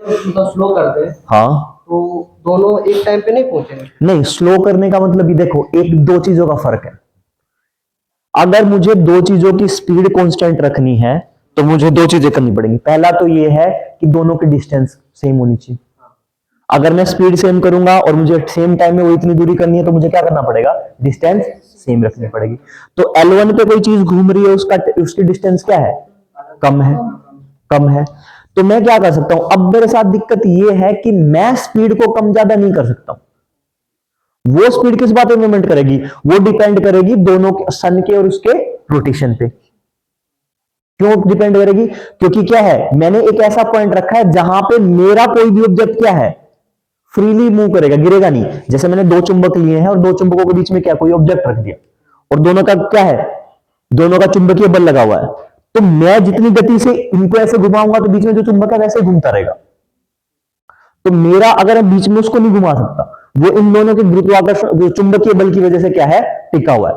मतलब स्लो करते हैं हाँ, तो दोनों एक टाइम पे नहीं पहुंचेंगे। नहीं, स्लो करने का मतलब ये देखो, एक दो चीजों का फर्क है। अगर मुझे दो चीजों की स्पीड कांस्टेंट रखनी है तो मुझे दो चीजें करनी पड़ेंगी। पहला तो ये है कि दोनों की डिस्टेंस सेम होनी चाहिए। अगर मैं स्पीड सेम करूंगा और मुझे सेम टाइम में वो इतनी दूरी करनी है तो मुझे क्या करना पड़ेगा, डिस्टेंस सेम रखनी पड़ेगी। तो L1 पे कोई चीज घूम रही है, उसका उसकी डिस्टेंस क्या है, कम है, कम है। तो मैं क्या कर सकता हूं, अब मेरे साथ दिक्कत ये है कि मैं स्पीड को कम ज्यादा नहीं कर सकता। वो स्पीड किस बात पे मूवमेंट करेगी, वो डिपेंड करेगी दोनों के, सन के और उसके रोटेशन पे। क्यों डिपेंड करेगी, क्योंकि क्या है, मैंने एक ऐसा पॉइंट रखा है जहां पे मेरा कोई भी ऑब्जेक्ट क्या है, फ्रीली मूव करेगा, गिरेगा नहीं। जैसे मैंने दो चुंबक लिए हैं और दो चुंबकों के बीच में क्या कोई ऑब्जेक्ट रख दिया और दोनों का क्या है, दोनों का चुंबकीय बल लगा हुआ है, तो मैं जितनी गति से इनको ऐसे घुमाऊंगा तो बीच में जो चुंबक है वैसे ही घूमता रहेगा। तो मेरा अगर मैं बीच में उसको नहीं घुमा सकता, वो इन दोनों के गुरुत्वाकर्षण चुंबकीय बल की वजह से क्या है, टिका हुआ है।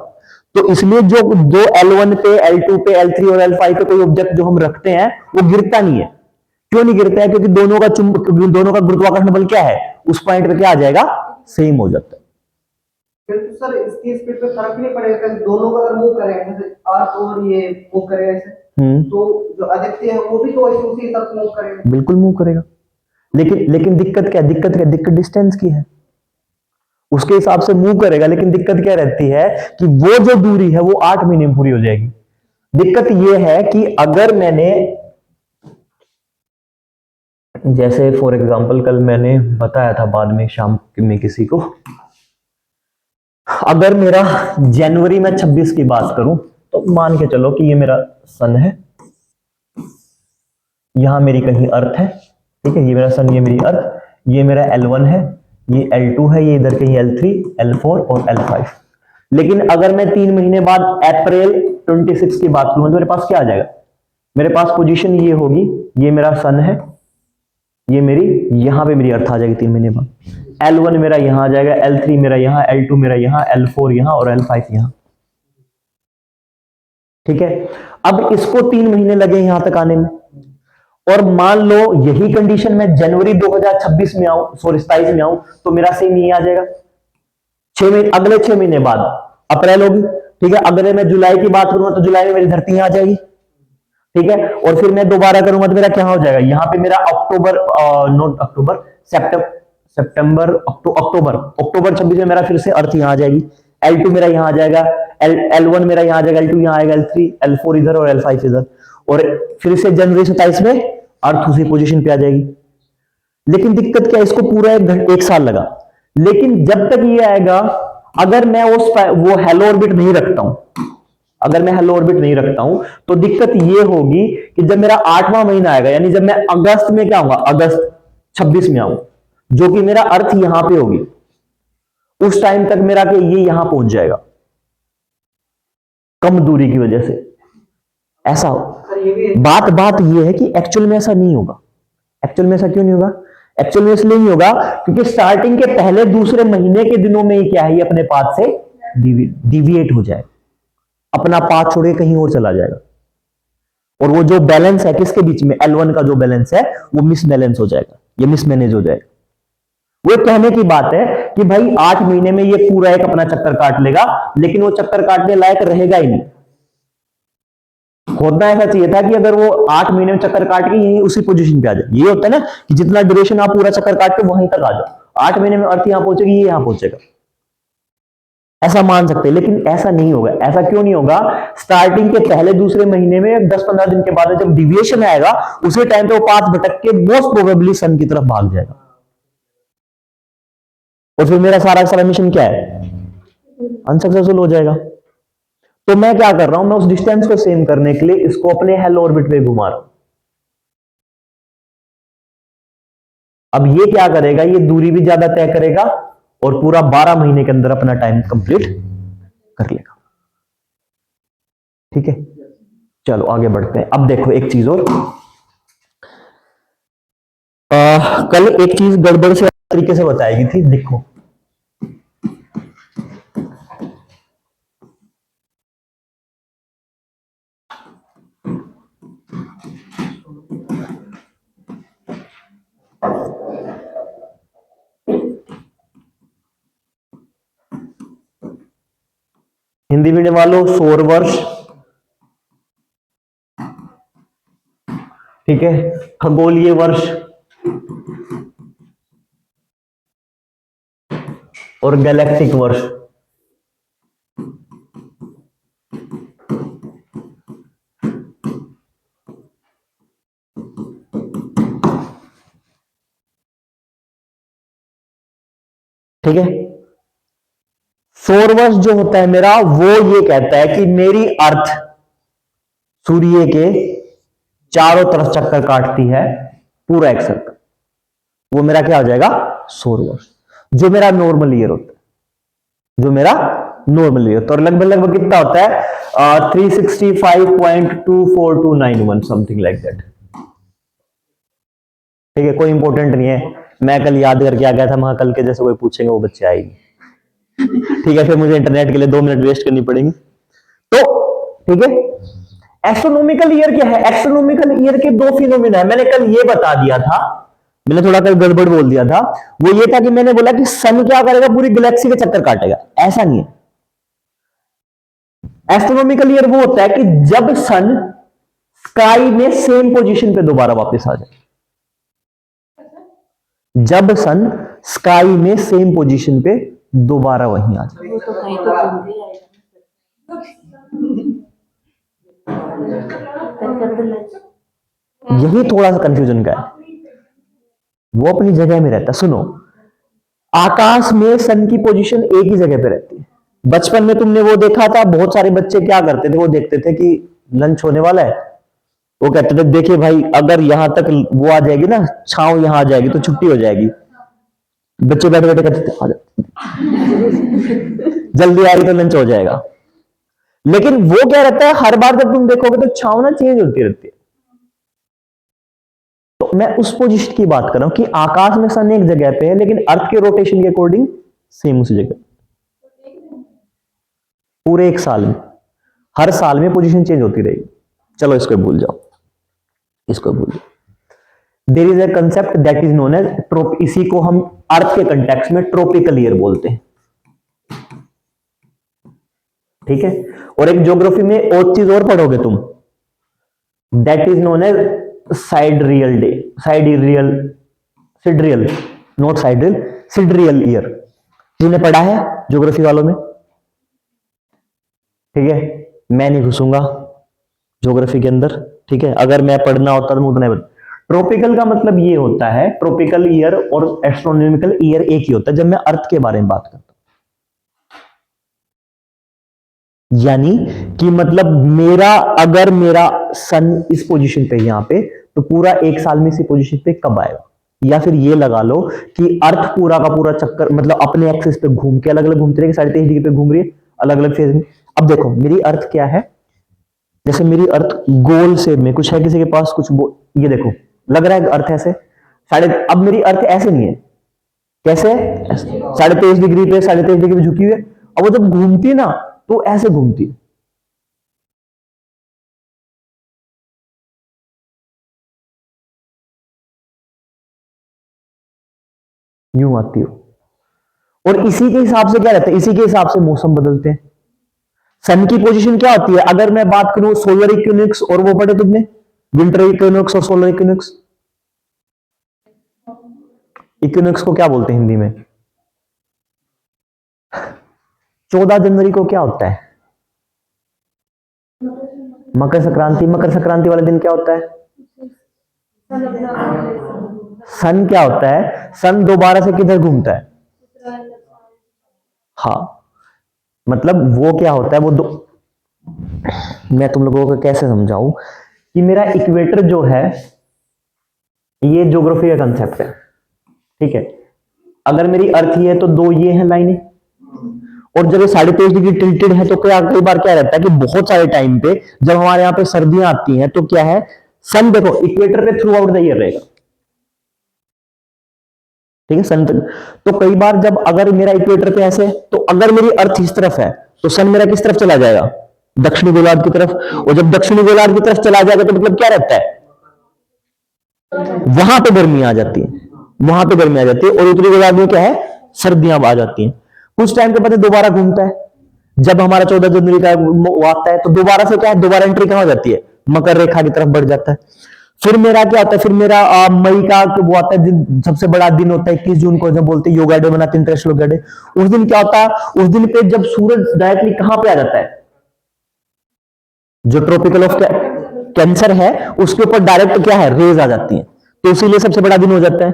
तो इसलिए जो दो L1 पे, L2 पे, L3 और L5 पे कोई ऑब्जेक्ट जो हम रखते हैं वो गिरता नहीं है। क्यों नहीं गिरता है, क्योंकि दोनों का दोनों का गुरुत्वाकर्षण बल क्या है, उस पॉइंट पे क्या आ जाएगा, सेम हो जाता है। फिर तो सर इसकी स्पीड पे फर्क नहीं पड़ेगा कि दोनों का अगर मूव करें जैसे अर्थ और ये मूव करेगा ऐसे, तो जो आदित्य है वो भी तो ऐसे उसी हिसाब से मूव करेगा। बिल्कुल मूव करेगा। लेकिन दिक्कत क्या है, दिक्कत डिस्टेंस की है। उसके हिसाब से मूव करेगा, लेकिन दिक्कत क्या रहती है कि वो जो दूरी है वो 8 महीने में पूरी हो जाएगी। दिक्कत ये है कि अगर मैंने, जैसे फॉर एग्जांपल कल मैंने बताया था बाद में शाम में किसी को, अगर मेरा जनवरी में 26 की बात करूं तो मान के चलो कि ये मेरा सन है, यहां मेरी कहीं अर्थ है, ठीक है, ये मेरा सन, ये मेरी अर्थ, ये मेरा L1 है, ये L2 है, ये इधर कहीं L3, L4 और L5। लेकिन अगर मैं 3 महीने बाद अप्रैल 26 की बात करूं तो मेरे पास क्या आ जाएगा, मेरे पास पोजीशन ये होगी, ये मेरा सन है, ये मेरी, यहां पे मेरी अर्थ आ जाएगी 3 महीने बाद। L1 मेरा यहां आ जाएगा, L3 मेरा यहां, L2 मेरा यहां, L4 यहां और L5 यहां। ठीक है, अब इसको 3 महीने लगे यहां तक आने में, और मान लो यही कंडीशन में जनवरी 2026 में आऊं, सॉरी 27 में आऊं, तो मेरा सेम ये आ जाएगा। 6 महीने, अगले 6 महीने बाद अप्रैल होगी, ठीक है। अगर मैं जुलाई की बात करूंगा तो जुलाई में मेरी धरती यहां आ जाएगी, ठीक है। और फिर मैं दोबारा करूंगा तो मेरा क्या हो जाएगा, यहां पे मेरा अक्टूबर, नोट अक्टूबर, सितंबर, सितंबर, अक्टूबर, अक्टूबर 26 में मेरा फिर से अर्थ यहां आ जाएगी। L2 मेरा यहां आ जाएगा, L1 मेरा यहां आ जाएगा, L2 यहां आएगा, L3, L4 इधर और L5 इधर, और फिर से जनवरी 27 में अर्थ उसी पोजीशन पे आ जाएगी। लेकिन दिक्कत क्या है, इसको पूरा एक साल लगा। लेकिन जब तक ये आएगा, अगर मैं उस वो हेलो ऑर्बिट नहीं रखता हूं, अगर मैं हेलो ऑर्बिट नहीं रखता हूं तो दिक्कत ये होगी कि जब मेरा 8वां महीना आएगा, यानी जब मैं अगस्त में क्या आऊंगा, अगस्त 26 में आऊं, जो कि मेरा अर्थ यहां पे होगी, उस टाइम तक मेरा कि ये यहां पहुंच जाएगा, कम दूरी की वजह से। ऐसा हो, बात बात ये है कि एक्चुअल में ऐसा नहीं होगा। एक्चुअल में ऐसा क्यों नहीं होगा, एक्चुअल में इसलिए नहीं होगा क्योंकि स्टार्टिंग के पहले दूसरे महीने के दिनों में ही क्या है, ये अपने पाथ से डिविएट हो जाए, अपना पाथ छोड़ के कहीं और चला जाएगा, और वो जो बैलेंस है किसके बीच में, L1 का जो बैलेंस है वो मिस बैलेंस हो जाएगा, ये मिसमैनेज हो जाएगा। वो कहने की बात है कि भाई 8 महीने में ये पूरा एक अपना चक्कर काट लेगा, लेकिन वो चक्कर काटने लायक रहेगा ही नहीं। होना ऐसा चाहिए था कि अगर वो 8 महीने में चक्कर काट के यही उसी पोजीशन पे आ जाए। ये होता है ना कि जितना ड्यूरेशन आप पूरा चक्कर काट के वहीं तक आ जाओ, 8 महीने में अर्थ यहां पहुंचेगी, ये यहां पहुंचेगा, ऐसा मान सकते हैं। लेकिन ऐसा नहीं होगा। ऐसा क्यों नहीं होगा, स्टार्टिंग के पहले दूसरे महीने में 10-15 दिन के बाद जब डिविएशन आएगा, उसी टाइम पे वो पाथ भटक के मोस्ट प्रोबेबली सन की तरफ भाग जाएगा, और फिर मेरा सारा सारा मिशन क्या है, अनसक्सेसफुल हो जाएगा। तो मैं क्या कर रहा हूं, मैं उस डिस्टेंस को सेम करने के लिए इसको अपने हेलो ऑर्बिट पे घुमा रहा हूं। अब ये क्या करेगा, ये दूरी भी ज्यादा तय करेगा और पूरा 12 महीने के अंदर अपना टाइम कंप्लीट कर लेगा। ठीक है, चलो आगे बढ़ते हैं। अब देखो एक चीज और, कल एक चीज गड़बड़ से तरीके से बताई गई थी, देखो। हिंदी मीडियम वालों सौर वर्ष, ठीक है, खगोलीय वर्ष और गैलेक्टिक वर्ष। ठीक है, सौर वर्ष जो होता है मेरा, वो ये कहता है कि मेरी अर्थ सूर्य के चारों तरफ चक्कर काटती है, पूरा एक सर्कल, वो मेरा क्या हो जाएगा, सौर वर्ष, जो मेरा नॉर्मल ईयर होता है, जो मेरा नॉर्मल ईयर। तो लगभग लगभग कितना होता है, 365.24291 समथिंग लाइक दैट। ठीक है, कोई इंपॉर्टेंट नहीं है, मैं कल याद करके आ गया था, मैं कल के जैसे कोई पूछेंगे वो बच्चे आएंगे। ठीक है, फिर मुझे इंटरनेट के लिए 2 मिनट वेस्ट करनी पड़ेंगी। तो ठीक है, एस्ट्रोनॉमिकल ईयर क्या है, एस्ट्रोनॉमिकल ईयर के 2 फिनोमिना है। मैंने कल ये बता दिया था, मैंने थोड़ा कल गड़बड़ बोल दिया था, वो ये था कि मैंने बोला कि सन क्या करेगा, पूरी गैलेक्सी के चक्कर काटेगा, ऐसा नहीं है। एस्ट्रोनॉमिकल ईयर वो होता है कि जब सन स्काई में सेम पोजीशन पे दोबारा वापस आ जाए, जब सन स्काई में सेम पोजीशन पे दोबारा वहीं आ जाए। वो तो कहीं तो घूम भी आएगा। यही थोड़ा सा कंफ्यूजन का है, वो अपनी जगह में रहता। सुनो, आकाश में सन की पोजीशन एक ही जगह पे रहती है। बचपन में तुमने वो देखा था, बहुत सारे बच्चे क्या करते थे, वो देखते थे कि लंच होने वाला है, वो कहते थे देखिए भाई अगर यहां तक वो आ जाएगी ना, छांव यहां आ जाएगी तो छुट्टी हो जाएगी। बच्चे बैठे बैठे कहते थे आ जाओ जल्दी आ रही तो लंच हो जाएगा। लेकिन वो क्या रहता है, हर बार जब तुम देखोगे तो छांव ना चेंज होती रहती है। तो मैं उस पोजीशन की बात कर रहा हूं कि आकाश में सन एक जगह पे है, लेकिन अर्थ के रोटेशन के अकॉर्डिंग सेम उसी जगह, पूरे एक साल में, हर साल में पोजीशन चेंज होती रहेगी। चलो इसको भूल जाओ, इसको भूल जाओ। There is a concept that is known as trope, इसी को हम अर्थ के कंटेक्स्ट में ट्रॉपिकल ईयर बोलते हैं। ठीक है, और एक ज्योग्राफी में और चीज और पढ़ोगे तुम, that is known as sidereal day, sidereal, sidereal, not sidereal, sidereal year. जिन्हें पढ़ा है ज्योग्राफी वालों में, ठीक है, मैं नहीं घुसूंगा ज्योग्राफी के अंदर। ठीक है, अगर मैं पढ़ना होता तो उतना ही। ट्रॉपिकल का मतलब ये होता है, ट्रॉपिकल ईयर और एस्ट्रोनॉमिकल ईयर एक ही होता है जब मैं अर्थ के बारे में बात करता हूं। यानी कि मतलब मेरा, अगर मेरा सन इस पोजीशन पे यहां पे, तो पूरा एक साल में इसी पोजीशन पे कब आएगा। या फिर ये लगा लो कि अर्थ पूरा का पूरा चक्कर मतलब अपने एक्सिस पे घूम के अलग अलग घूमती रहेगी, 23.5 डिग्री पे घूम रही है अलग अलग फेज में। अब देखो मेरी अर्थ क्या है, जैसे मेरी अर्थ गोल शेप में कुछ है, किसी के पास कुछ ये देखो लग रहा है अर्थ ऐसे, अब मेरी अर्थ ऐसे नहीं है, कैसे 23.5 डिग्री पे 23.5 डिग्री पे झुकी हुई है। अब वो जब घूमती है ना तो ऐसे घूमती है, यूं आती हो। और इसी के हिसाब से क्या रहता है, इसी के हिसाब से मौसम बदलते हैं। सन की पोजीशन क्या होती है, अगर मैं बात करूं सोलर इक्विनॉक्स और वो पढ़े तुमने, विंटर इक्विनॉक्स और सोलर इक्विनॉक्स। इक्विनॉक्स को क्या बोलते हैं हिंदी में, 14 जनवरी को क्या होता है, मकर संक्रांति। मकर संक्रांति वाले दिन क्या होता है, सन क्या होता है, सन दोबारा से किधर घूमता है। हाँ, मतलब वो क्या होता है, वो मैं तुम लोगों को कैसे समझाऊं कि मेरा इक्वेटर जो है, ये ज्योग्राफी का कंसेप्ट है। ठीक है, अगर मेरी अर्थ ये है तो 2 ये हैं लाइनें, और जब ये 23.5 डिग्री टिल्टेड है तो क्या कई बार क्या रहता है कि बहुत सारे टाइम पे जब हमारे यहाँ पे सर्दियां आती हैं तो क्या है, सन देखो इक्वेटर पे थ्रू आउट द ईयर रहेगा। ठीक है, सन तो कई बार जब अगर मेरा इक्वेटर पे ऐसे, तो अगर मेरी अर्थ इस तरफ है तो सन मेरा किस तरफ चला जाएगा, दक्षिणी गोलार्ध की तरफ। और जब दक्षिणी गोलार्ध की तरफ चला जाएगा तो मतलब क्या रहता है, वहां पे गर्मी आ जाती है, वहां पे गर्मी आ जाती है। और उत्तरी गोलार्ध में क्या है, सर्दियां आ जाती हैं। कुछ टाइम के बाद दोबारा घूमता है, जब हमारा 14 जनवरी का वो आता है तो दोबारा से क्या है, दोबारा एंट्री कहां हो जाती है, मकर रेखा की तरफ बढ़ जाता है। फिर मेरा क्या होता है, फिर मेरा मई का वो आता है दिन, सबसे बड़ा दिन होता है 21 जून को, जब बोलते हैं योगा डे मनाते हैं, इंटरनेशनल योगा डे। उस दिन क्या होता है, उस दिन पे जब सूरज डायरेक्टली कहां पे आ जाता है, जो ट्रॉपिकल ऑफ कैंसर है उसके ऊपर डायरेक्ट क्या है, रेज आ जाती है, तो इसीलिए सबसे बड़ा दिन हो जाता है।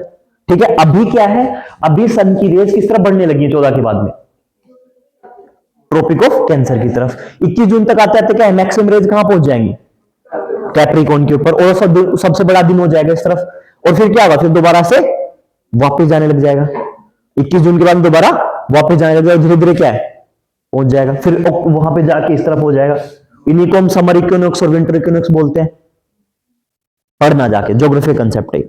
ठीक है, अभी क्या है, अभी सन की रेज किस तरफ बढ़ने लगी है 14 के बाद में, ट्रॉपिक ऑफ कैंसर की तरफ। 21 जून तक आते आते क्या है, मैक्सिमम रेज कहां पहुंच जाएंगी, कैप्रिकॉर्न के ऊपर, और सबसे बड़ा दिन हो जाएगा इस तरफ। और फिर क्या होगा, फिर दोबारा से वापस जाने लग जाएगा, 21 जून के बाद दोबारा वापस जाने लग जाएगा, धीरे धीरे क्या है पहुंच जाएगा, फिर वहां पे जाके इस तरफ हो जाएगा। इन्हीं को हम समर इक्विनॉक्स और विंटर इक्विनॉक्स बोलते हैं, पढ़ना जाके, ज्योग्राफी कंसेप्ट है।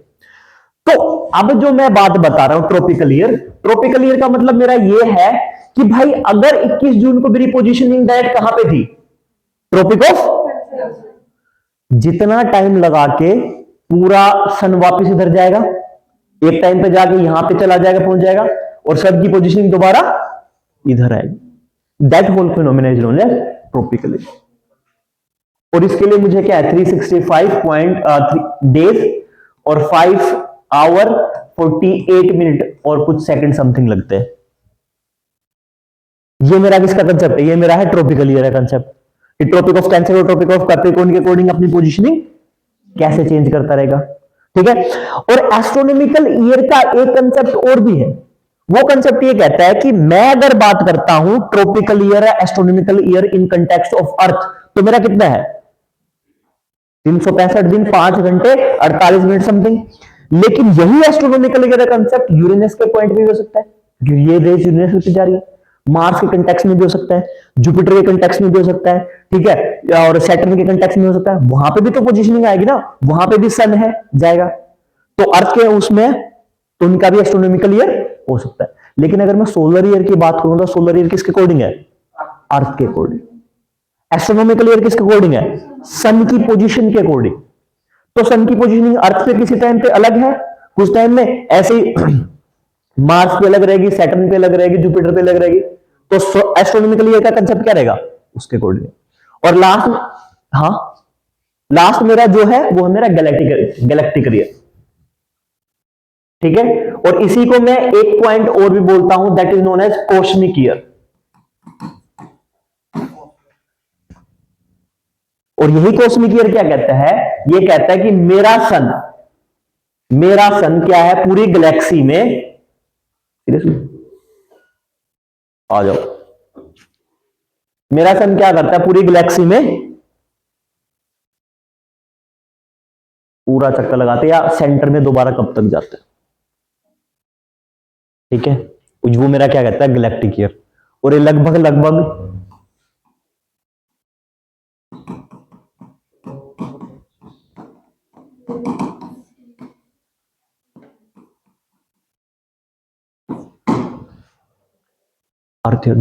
तो अब जो मैं बात बता रहा हूं ट्रॉपिकल ईयर, ट्रॉपिकल ईयर का मतलब मेरा ये है कि भाई अगर 21 जून को मेरी पोजीशनिंग डायरेक्ट कहां पे थी, ट्रॉपिक ऑफ, जितना टाइम लगा के पूरा सन वापस इधर जाएगा, एक टाइम पे जाके यहां पे चला जाएगा, पहुंच जाएगा, और सन की पोजीशनिंग दोबारा इधर आएगी, that whole phenomena is known as tropical year. और इसके लिए मुझे क्या है, 365 डेज और 5 आवर 48 मिनट और कुछ सेकंड समथिंग लगते हैं। ये मेरा किसका कंसेप्ट है, ये मेरा है ट्रॉपिकल ईयर का कंसेप्ट, कि ट्रॉपिक ऑफ कैंसर और ट्रॉपिक ऑफ कैप्रिकॉर्न के अकॉर्डिंग अपनी पोजीशनिंग कैसे चेंज करता रहेगा। ठीक है, और एस्ट्रोनॉमिकल ईयर का एक कंसेप्ट और भी है, वो कंसेप्ट ये कहता है कि मैं अगर बात करता हूं tropical year astronomical year in context of earth, तो मेरा कितना है 365 दिन 5 घंटे 48 मिनट समथिंग। लेकिन यही एस्ट्रोनॉमिकल ईयर का कंसेप्ट यूरेनस के पॉइंट पे भी हो सकता है, क्योंकि ये रेस यूरेनस पे जा रही है, मार्स के कंटेक्स्ट में भी हो सकता है, जुपिटर के कंटेक्स्ट में भी हो सकता है, ठीक है, और सैटर्न के कंटेक्स्ट में हो सकता है, वहां पे भी तो पोजीशनिंग आएगी ना, वहां पे भी सन है जाएगा, तो अर्थ के उसमें तो उनका भी एस्ट्रोनॉमिकल ईयर हो सकता है। लेकिन अगर मैं सोलर ईयर की बात करूं तो सोलर ईयर किसके अकॉर्डिंग है, अर्थ के अकॉर्डिंग। एस्ट्रोनॉमिकल ईयर किसके अकॉर्डिंग है, सन की पोजीशन के अकॉर्डिंग। तो सन की पोजीशनिंग अर्थ पे किसी टाइम पे अलग है, कुछ टाइम में ऐसे ही मार्स पे अलग रहेगी, सैटर्न पे अलग रहेगी, जुपिटर पे अलग रहेगी, तो एस्ट्रोनॉमिकल ईयर का कंसेप्ट क्या रहेगा उसके अकॉर्डिंग। और लास्ट, हाँ लास्ट मेरा जो है वो है मेरा गैलेक्टिकल ईयर। ठीक है, और इसी को मैं एक पॉइंट और भी बोलता हूं, that is known as cosmic year. और यही कॉस्मिक ईयर क्या कहता है, ये कहता है कि मेरा सन क्या है पूरी गैलेक्सी में, आ जाओ, मेरा सन क्या करता है पूरी गैलेक्सी में पूरा चक्कर लगाते या सेंटर में दोबारा कब तक जाता है। ठीक है, वो मेरा क्या कहता है गैलेक्टिक ईयर। और ये लगभग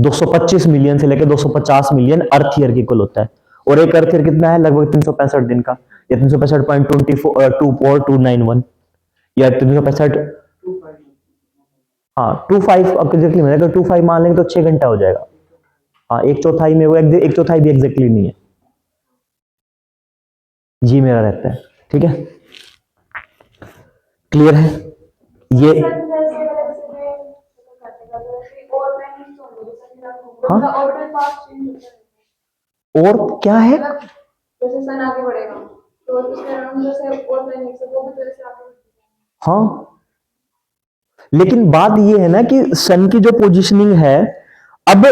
225 मिलियन से लेकर 250 मिलियन अर्थ ईयर के इक्वल होता है। और एक अर्थ ईयर कितना है, लगभग 365 दिन का, या 365.242991 या 365, हाँ 25 एग्जैक्टली में, अगर 25 मान लेंगे तो 6 घंटा हो जाएगा। हाँ एक चौथाई में, वो एक चौथाई भी एग्जैक्टली नहीं है, ये मेरा रहता है। ठीक है, क्लियर है ये, हाँ और क्या है, जैसे सन आगे बढ़ेगा तो उसके अराउंड जैसे और प्लैनेट्स है वो भी तरह से आगे बढ़ते हैं। हाँ लेकिन बात ये है ना कि सन की जो पोजीशनिंग है, अब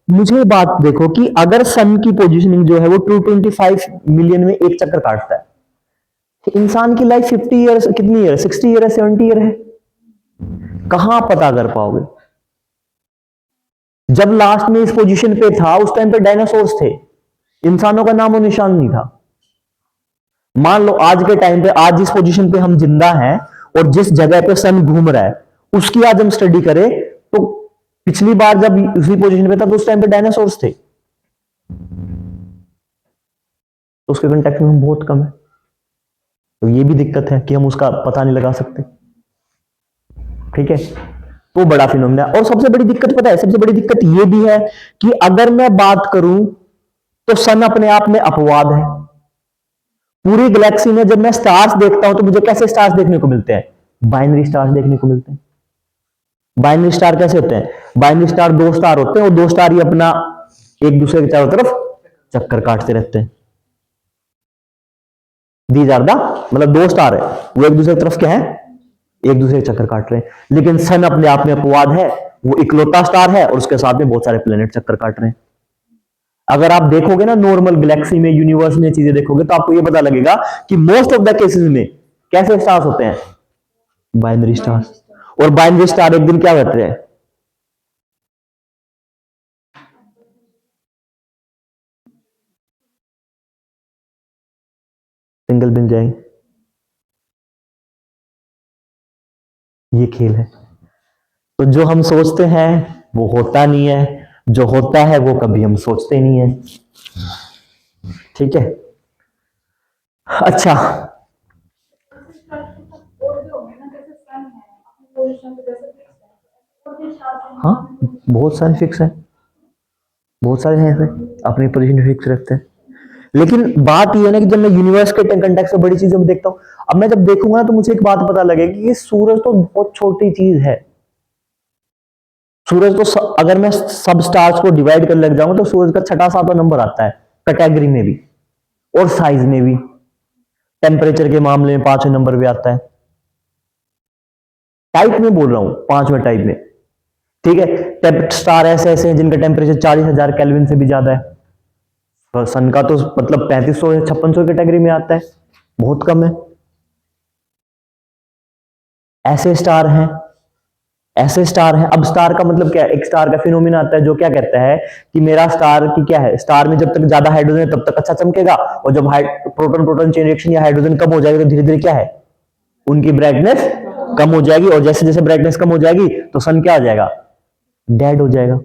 मुझे बात देखो कि अगर सन की पोजीशनिंग जो है वो 225 मिलियन में एक चक्कर काटता है, तो इंसान की लाइफ 50 ईयर कितनी ईयर, 60 ईयर है, 70 ईयर है, कहां पता कर पाओगे। जब लास्ट में इस पोजीशन पे था उस टाइम पे डायनासोर्स थे, इंसानों का नामो निशान नहीं था। मान लो आज के टाइम पे, आज जिस पोजीशन पे हम जिंदा हैं और जिस जगह पे सन घूम रहा है उसकी आज हम स्टडी करें, तो पिछली बार जब उसी पोजीशन पे था तो उस टाइम पे डायनासोर्स थे, तो उसके कांटेक्ट में हम बहुत कम है। तो ये भी दिक्कत है कि हम उसका पता नहीं लगा सकते। ठीक है, तो बड़ा फिनोमेना है। और सबसे बड़ी दिक्कत पता है, सबसे बड़ी दिक्कत यह भी है कि अगर मैं बात करूं तो सन अपने आप में अपवाद है। पूरी गैलेक्सी में जब मैं स्टार्स देखता हूं तो मुझे कैसे स्टार्स देखने को मिलते हैं? बाइनरी स्टार्स देखने को मिलते हैं। बाइनरी स्टार कैसे होते हैं? बाइनरी स्टार दो स्टार होते हैं और दो स्टार ही अपना एक दूसरे के चारों तरफ चक्कर काटते रहते हैं। दीज आर द, मतलब दो स्टार है, वो एक दूसरे की तरफ क्या है? एक दूसरे के चक्कर काट रहे हैं। लेकिन सन अपने आप में अपवाद है, वो इकलौता स्टार है और उसके साथ में बहुत सारे प्लेनेट चक्कर काट रहे हैं। अगर आप देखोगे ना नॉर्मल गैलेक्सी में, यूनिवर्स में चीजें देखोगे तो आपको ये पता लगेगा कि मोस्ट ऑफ द केसेस में कैसे स्टार्स होते हैं? Binary stars. और बाइनरी स्टार एक दिन क्या करते हैं? सिंगल मिल जाएंगे। ये खेल है। तो जो हम सोचते हैं वो होता नहीं है, जो होता है वो कभी हम सोचते नहीं है। ठीक है, अच्छा। और भी होंगे ना, जैसे सन है अपनी पोजीशन पे जैसे फिक्स है, और भी स्टार्स हैं हाँ, बहुत सारे फिक्स है, बहुत सारे हैं ऐसे अपनी पोजीशन फिक्स रखते हैं। लेकिन बात यह है ना कि जब मैं यूनिवर्स के कंटेक्स्ट में बड़ी चीजों में देखता हूं, अब मैं जब देखूंगा तो मुझे एक बात पता लगेगी कि सूरज तो बहुत छोटी चीज है। सूरज तो अगर मैं सब स्टार्स को डिवाइड कर लग जाऊंगा तो सूरज का छठा सातवां नंबर आता है कैटेगरी में भी और साइज में भी। टेम्परेचर के मामले में 5वें नंबर पे आता है। टाइप में बोल रहा हूं, 5वें टाइप में। ठीक है, स्टार ऐसे ऐसे हैं जिनका टेम्परेचर 40,000 केल्विन से भी ज्यादा है। और सन का तो मतलब 3500 या 5600 कैटेगरी में आता है, बहुत कम है। ऐसे स्टार हैं, ऐसे स्टार हैं। अब स्टार का मतलब क्या है? एक स्टार का फिनोमिना आता है जो क्या कहता है कि मेरा स्टार की क्या है, स्टार में जब तक ज्यादा हाइड्रोजन है तब तक अच्छा चमकेगा, और जब प्रोटॉन प्रोटॉन चेन रिएक्शन या हाइड्रोजन कम हो जाएगा तो धीरे धीरे क्या है, उनकी ब्राइटनेस कम हो जाएगी। और जैसे जैसे ब्राइटनेस कम हो जाएगी तो सन क्या हो जाएगा? डेड हो जाएगा।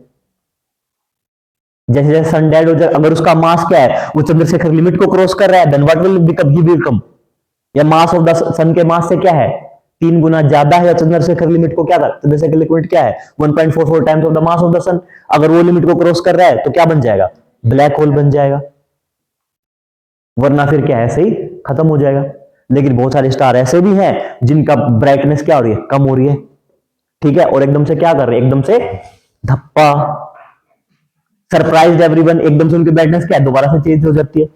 जैसे जैसे सन डेड हो जाए, अगर उसका मास क्या है, वो चंद्रशेखर लिमिट को क्रॉस कर रहा है, then what will become? He will come. या मास ऑफ द सन के मास से क्या है, 3 गुना ज्यादा है। या चंद्रशेखर लिमिट को क्या था, चंद्रशेखर लिमिट क्या है, 1.44 times of the mass of the sun. अगर वो लिमिट को क्रॉस कर रहा है तो क्या बन जाएगा? ब्लैक होल बन जाएगा। वरना फिर क्या है, ऐसे ही खत्म हो जाएगा। लेकिन बहुत सारे स्टार ऐसे भी हैं जिनका ब्राइटनेस क्या हो रही है, कम हो रही है। ठीक है, और एकदम से क्या कर रहे हैं, एकदम से धप्पा, सरप्राइज एवरीवन, एकदम से उनकी ब्राइटनेस क्या है, दोबारा से चेंज हो जाती है।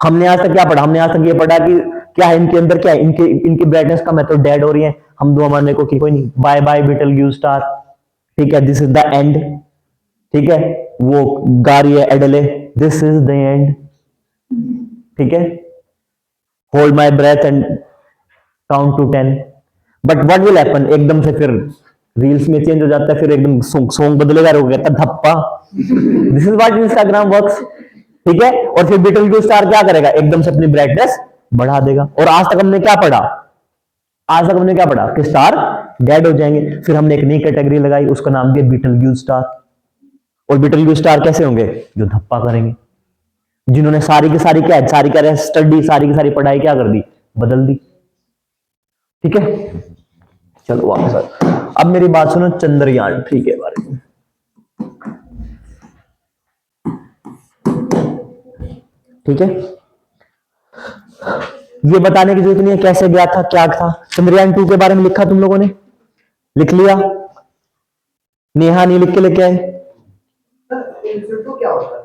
हमने आज तक क्या पढ़ा? हमने आज तक ये पढ़ा कि क्या है इनके अंदर, क्या है इनके, इनकी ब्राइटनेस कम है तो डेड हो रही है। हम दुआ मानने को कि कोई नहीं, बाय बाय बीटलग्यूज स्टार। ठीक है, दिस इज द एंड। ठीक है, वो गा रही है Adele, this is the end. ठीक है, hold my breath and count to 10। But what will happen, एकदम से फिर रील्स में चेंज हो जाता है, फिर एकदम सॉन्ग बदलेगा, वो कहता है धप्पा। This is what Instagram works. ठीक है, और फिर बीटलग्यूज स्टार क्या करेगा, एकदम से अपनी ब्राइटनेस बढ़ा देगा। और आज तक हमने क्या पढ़ा, आज तक हमने क्या पढ़ा कि स्टार डेड हो जाएंगे। फिर हमने एक नई कैटेगरी लगाई, उसका नाम दिया बीटलग्यूज स्टार। और बीटलग्यूज स्टार कैसे होंगे? जो धप्पा करेंगे, जिन्होंने सारी की सारी क्या है, सारी क्या स्टडी, सारी की सारी पढ़ाई क्या कर दी, बदल दी। ठीक है, चलो वापस। अब मेरी बात सुनो चंद्रयान 3 के बारे में। ठीक है, ये बताने की जरूरत नहीं है कैसे गया था, क्या था। चंद्रयान 2 के बारे में लिखा, तुम लोगों ने लिख लिया? नेहा नहीं लिख के लेके आए? इंस्टीट्यूट क्या होता है?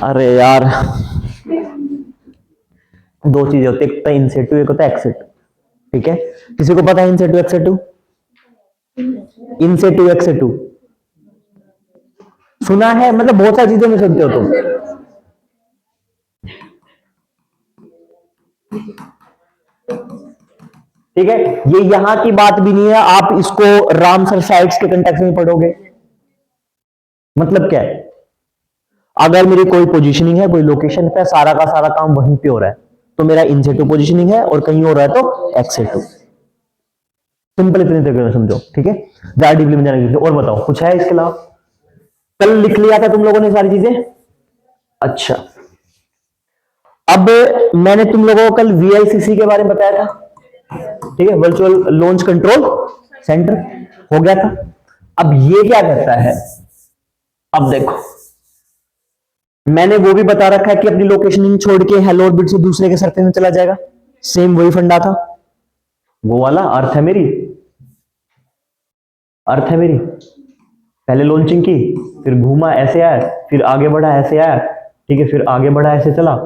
अरे यार, दो चीजें होती है, एक होता है इनसेटू, एक होता है एक्सेटू। ठीक है, किसी को पता है इनसेटू एक्सेटू? इनसेटू एक्सेटू सुना है? मतलब बहुत सारी चीजों में सुनते हो तुम। ठीक है, ये यहां की बात भी नहीं है, आप इसको रामसर साइट्स के कंटेक्स्ट में पढ़ोगे। मतलब क्या है, अगर मेरी कोई पोजीशनिंग है, कोई लोकेशन पे, सारा का सारा काम वहीं पे हो रहा है तो मेरा इनसेटू पोजीशनिंग है, और कहीं हो रहा है तो एक्सेटू। सिंपल इतने तरीके में समझो। ठीक है, ज्यादा डीपली में जाने की। और बताओ कुछ है इसके अलावा? कल लिख लिया था तुम लोगों ने सारी चीजें? अच्छा, अब मैंने तुम लोगों को कल VLCC के बारे में बताया था। ठीक है, वर्चुअल लॉन्च कंट्रोल सेंटर हो गया था। अब ये क्या करता है, अब देखो मैंने वो भी बता रखा है कि अपनी लोकेशन छोड़ के हेलो ऑर्बिट से दूसरे के सरफेस में चला जाएगा, सेम वही फंडा था, वो वाला अर्थ है मेरी, अर्थ है मेरी, पहले लॉन्चिंग की, फिर घूमा ऐसे आया, फिर आगे बढ़ा ऐसे आया, ठीक है, फिर आगे बढ़ा ऐसे चला,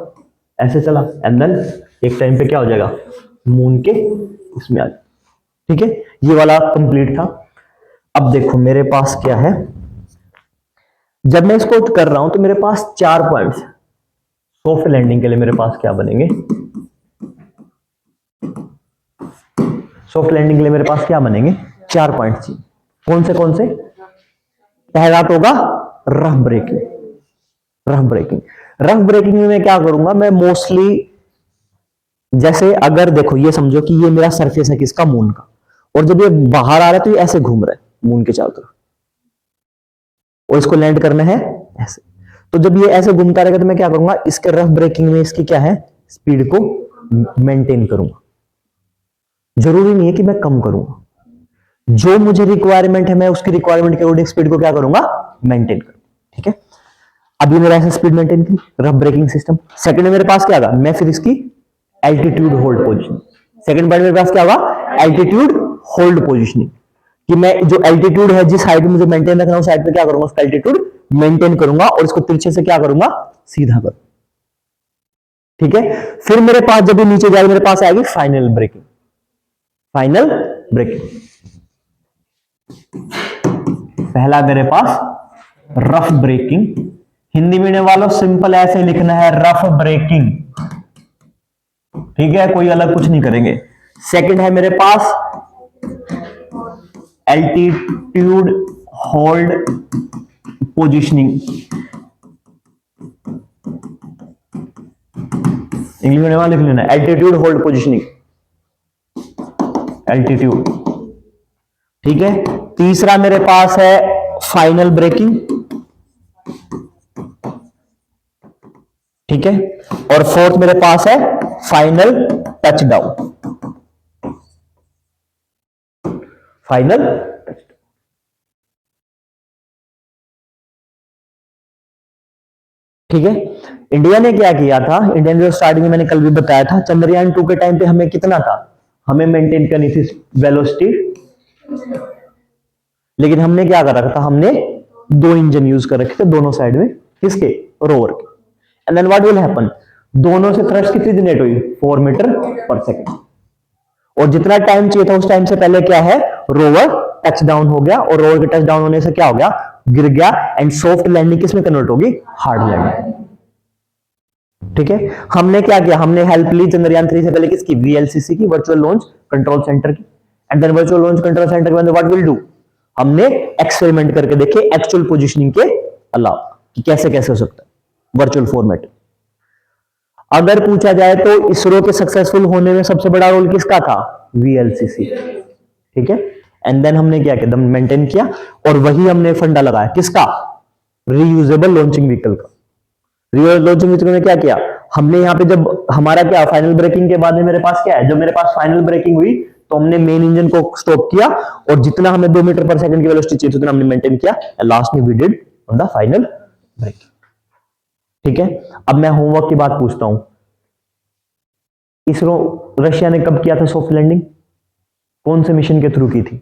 ऐसे चला, एंड देन एक टाइम पे क्या हो जाएगा, मून के इसमें आ, ठीक है, ये वाला कंप्लीट था। अब देखो मेरे पास क्या है, जब मैं इसको कर रहा हूं तो मेरे पास 4 पॉइंट्स, सॉफ्ट लैंडिंग के लिए मेरे पास क्या बनेंगे, सॉफ्ट लैंडिंग के लिए मेरे पास क्या बनेंगे, 4 पॉइंट चाहिए। कौन से, पहला तो होगा रफ ब्रेकिंग। रफ ब्रेकिंग में मैं क्या करूंगा, मैं मोस्टली जैसे अगर देखो ये समझो कि ये मेरा सरफेस है किसका, मून का, और जब ये बाहर आ रहा है तो ये ऐसे घूम रहा है मून के चारों तरफ, और इसको लैंड करना है ऐसे, तो जब ये ऐसे घूमता रहेगा तो मैं क्या करूंगा, इसके रफ ब्रेकिंग में इसकी क्या है, स्पीड को मेंटेन करूंगा। जरूरी नहीं है कि मैं कम करूंगा, जो मुझे रिक्वायरमेंट है मैं उसकी रिक्वायरमेंट के अकॉर्डिंग स्पीड को क्या करूंगा, मेंटेन करूंगा, ठीक है। अब ये मेरा ऐसा स्पीड मेंटेन की रफ ब्रेकिंग सिस्टम। सेकंड में मेरे पास क्या होगा, मैं फिर इसकी altitude hold position, second point मेरे पास क्या होगा, एल्टीट्यूड होल्ड पोजीशनिंग, कि मैं जो एल्टीट्यूड है जिस हाइट में मुझे मेंटेन रखना है उस हाइट पे क्या करूंगा, उसका एल्टीट्यूड मेंटेन करूंगा, और इसको तिरछे से क्या करूंगा, सीधा करूंगा, ठीक है। फिर मेरे पास जब ये नीचे जाएगा मेरे पास आएगी फाइनल ब्रेकिंग, फाइनल ब्रेकिंग। पहला मेरे पास रफ ब्रेकिंग, हिंदी मीडियम वालों सिंपल ऐसे लिखना है रफ ब्रेकिंग, ठीक है, कोई अलग कुछ नहीं करेंगे। सेकंड है मेरे पास altitude hold positioning, English medium वाले लिख लेना एल्टीट्यूड होल्ड पोजीशनिंग, एल्टीट्यूड, ठीक है। तीसरा मेरे पास है फाइनल ब्रेकिंग, ठीक है, और फोर्थ मेरे पास है final touch down, final touch, ठीक है। इंडिया ने क्या किया था, इंडिया ने जो स्टार्टिंग में मैंने कल भी बताया था, चंद्रयान 2 के टाइम पे हमें कितना था, हमें मेंटेन करनी थी वेलोसिटी, लेकिन हमने क्या कर रखा था, हमने 2 इंजन यूज कर रखे थे दोनों साइड में, किसके, रोवर के, and then what will happen, दोनों से थ्रस्ट कितनी जनरेट हुई, 4 मीटर पर सेकंड, और जितना टाइम चाहिए था उस टाइम से पहले क्या है, रोवर टच डाउन हो गया, और रोवर के टच डाउन होने से क्या हो गया, गिर गया, एंड सॉफ्ट लैंडिंग किसमें कन्वर्ट होगी, हार्ड लैंडिंग, ठीक है। हमने क्या किया, हमने हेल्प ली चंद्रयान 3 से पहले किसकी, वीएलसीसी की, वर्चुअल लॉन्च कंट्रोल सेंटर की, and then virtual launch control centre के बाद व्हाट विल डू, हमने एक्सपेरिमेंट करके देखे एक्चुअल पोजीशनिंग के अलावा कि कैसे कैसे हो सकता है वर्चुअल फॉर्मेट। अगर पूछा जाए तो इसरो के सक्सेसफुल होने में सबसे बड़ा रोल किसका था, वीएलसीसी, ठीक है। एंड देन हमने क्या किया, मेंटेन किया, और वही हमने फंडा लगाया किसका, रीयूजेबल लॉन्चिंग व्हीकल का। रीयूजेबल लॉन्चिंग व्हीकल में क्या किया हमने, यहाँ पे जब हमारा क्या फाइनल ब्रेकिंग के बाद में मेरे पास क्या है, जब मेरे पास फाइनल ब्रेकिंग हुई तो हमने मेन इंजन को स्टॉप किया, और जितना हमें 2 मीटर पर सेकंड की वेलोसिटी चाहिए उतना हमने मेंटेन किया, लास्ट में we did on the final breaking, ठीक है। अब मैं होमवर्क की बात पूछता हूं, इसरो रशिया ने कब किया था सॉफ्ट लैंडिंग, कौन से मिशन के थ्रू की थी,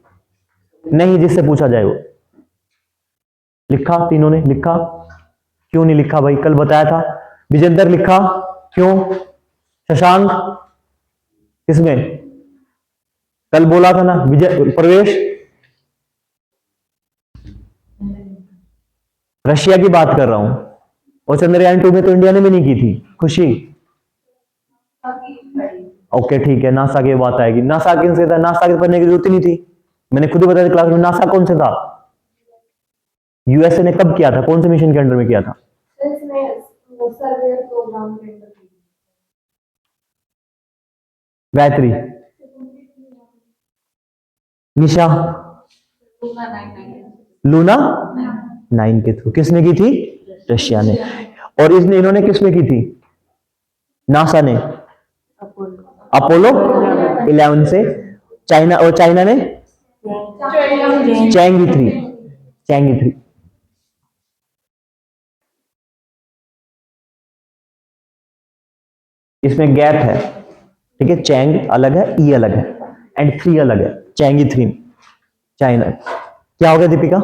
नहीं जिससे पूछा जाए वो, लिखा, तीनों ने लिखा, क्यों नहीं लिखा भाई, कल बताया था, विजेंदर लिखा, क्यों, शशांक किसमें, कल बोला था ना, विजय, प्रवेश, रशिया की बात कर रहा हूं, और चंद्रयान 2 में तो इंडिया ने भी नहीं की थी, खुशी, ओके ठीक है, नासा की बात आएगी, नासा किन से था, नासा के पढ़ने की जरूरत ही नहीं थी, मैंने खुद ही बताया क्लास में, नासा कौन से था, यूएसए ने कब किया था, कौन से मिशन के अंडर में किया था, गायत्री, निशा, लूना 9 के थ्रू, किसने की थी, रशिया ने, और इन्होंने किसमें की थी, नासा ने, अपोलो 11 से, चाइना, और चाइना ने चैंग थ्री, चैंग थ्री। इसमें गैप है, ठीक है। चैंग अलग है, ई अलग है, एंड थ्री अलग है। Changi three, China. क्या हो गया दीपिका?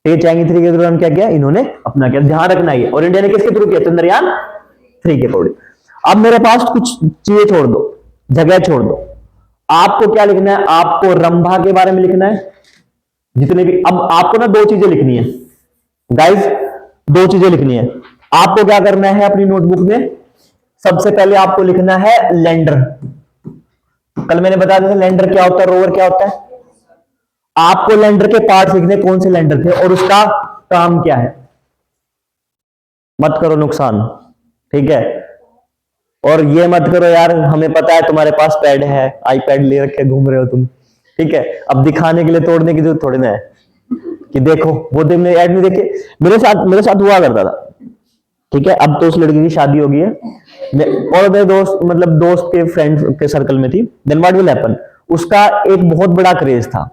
ये चैंगी थ्री के दौरान क्या किया इन्होंने? अपना क्या ध्यान रखना है। और इंडिया ने किसके थ्रू किया? चंद्रयान थ्री के अकॉर्डिंग। अब मेरे पास कुछ चीजें छोड़ दो, जगह छोड़ दो। आपको क्या लिखना है? आपको रंभा के बारे में लिखना है, जितने भी। अब आपको ना दो चीजें लिखनी है गाइस, दो चीजें लिखनी है। आपको क्या करना है अपनी नोटबुक में? सबसे पहले आपको लिखना है लैंडर। कल मैंने बताया था लैंडर क्या होता है, रोवर क्या होता है। आपको लैंडर के पार्ट्स लिखने, कौन से लैंडर थे और उसका काम क्या है। मत करो नुकसान, ठीक है। और ये मत करो यार, हमें पता है तुम्हारे पास पैड है, आईपैड ले रखे घूम रहे हो तुम, ठीक है। अब दिखाने के लिए तोड़ने की जरूरत थोड़ी ना है कि देखो वो दिन में ऐड में देखे। मेरे साथ हुआ करता था, ठीक है। अब तो उस लड़की की शादी हो गई है, और मेरे दोस्त, मतलब दोस्त के फ्रेंड के सर्कल में थी। देन व्हाट विल हैपन, उसका एक बहुत बड़ा क्रेज था,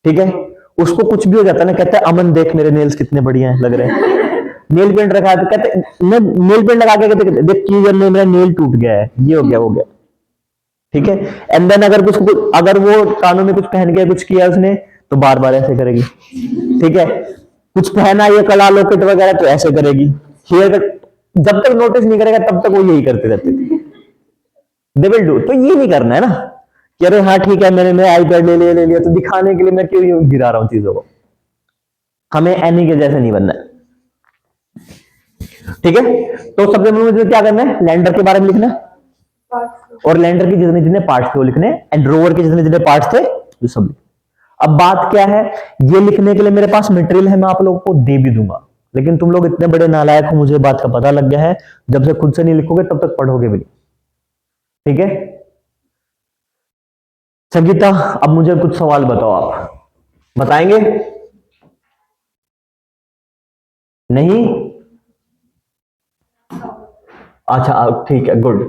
ठीक है। उसको कुछ भी हो जाता ना, कहता है अमन देख मेरे नेल्स कितने बढ़िया हैं, लग रहे हैं। नेल पेंट रखा है तो कहते, मैं नेल पेंट लगा के कहते देख की करने मेरा नेल टूट गया है, ये हो गया, हो गया, ठीक है। एंड देन अगर वो कानों में कुछ पहन के कुछ किया उसने, तो बार बार ऐसे करेगी, ठीक है। कुछ पहना ये कला लॉकेट वगैरह, तो ऐसे करेगी। हेयर कट जब तक नोटिस नहीं करेगा तब तक वो यही करते रहते थे। They will do. तो ये नहीं करना है ना कि अरे हाँ ठीक है मैं आईपैड ले लिया, तो दिखाने के लिए मैं क्यों यूं गिरा रहा हूं चीजों को। हमें एनी के जैसे नहीं बनना है, ठीक है। तो सबसे पहले मुझे क्या करना है? लैंडर के बारे में लिखना है, और लैंडर के जितने जितने पार्ट्स थे वो लिखने, एंड रोवर के जितने जितने पार्ट्स थे वो सब लिखने। अब बात क्या है, ये लिखने के लिए मेरे पास मटेरियल है, मैं आप लोगों को दे भी दूंगा, लेकिन तुम लोग इतने बड़े नालायक हो, मुझे बात का पता लग गया है। जब से खुद से नहीं लिखोगे तब तक पढ़ोगे भी नहीं, ठीक है। संगीता, अब मुझे कुछ सवाल बताओ, आप बताएंगे? नहीं? अच्छा ठीक है, गुड।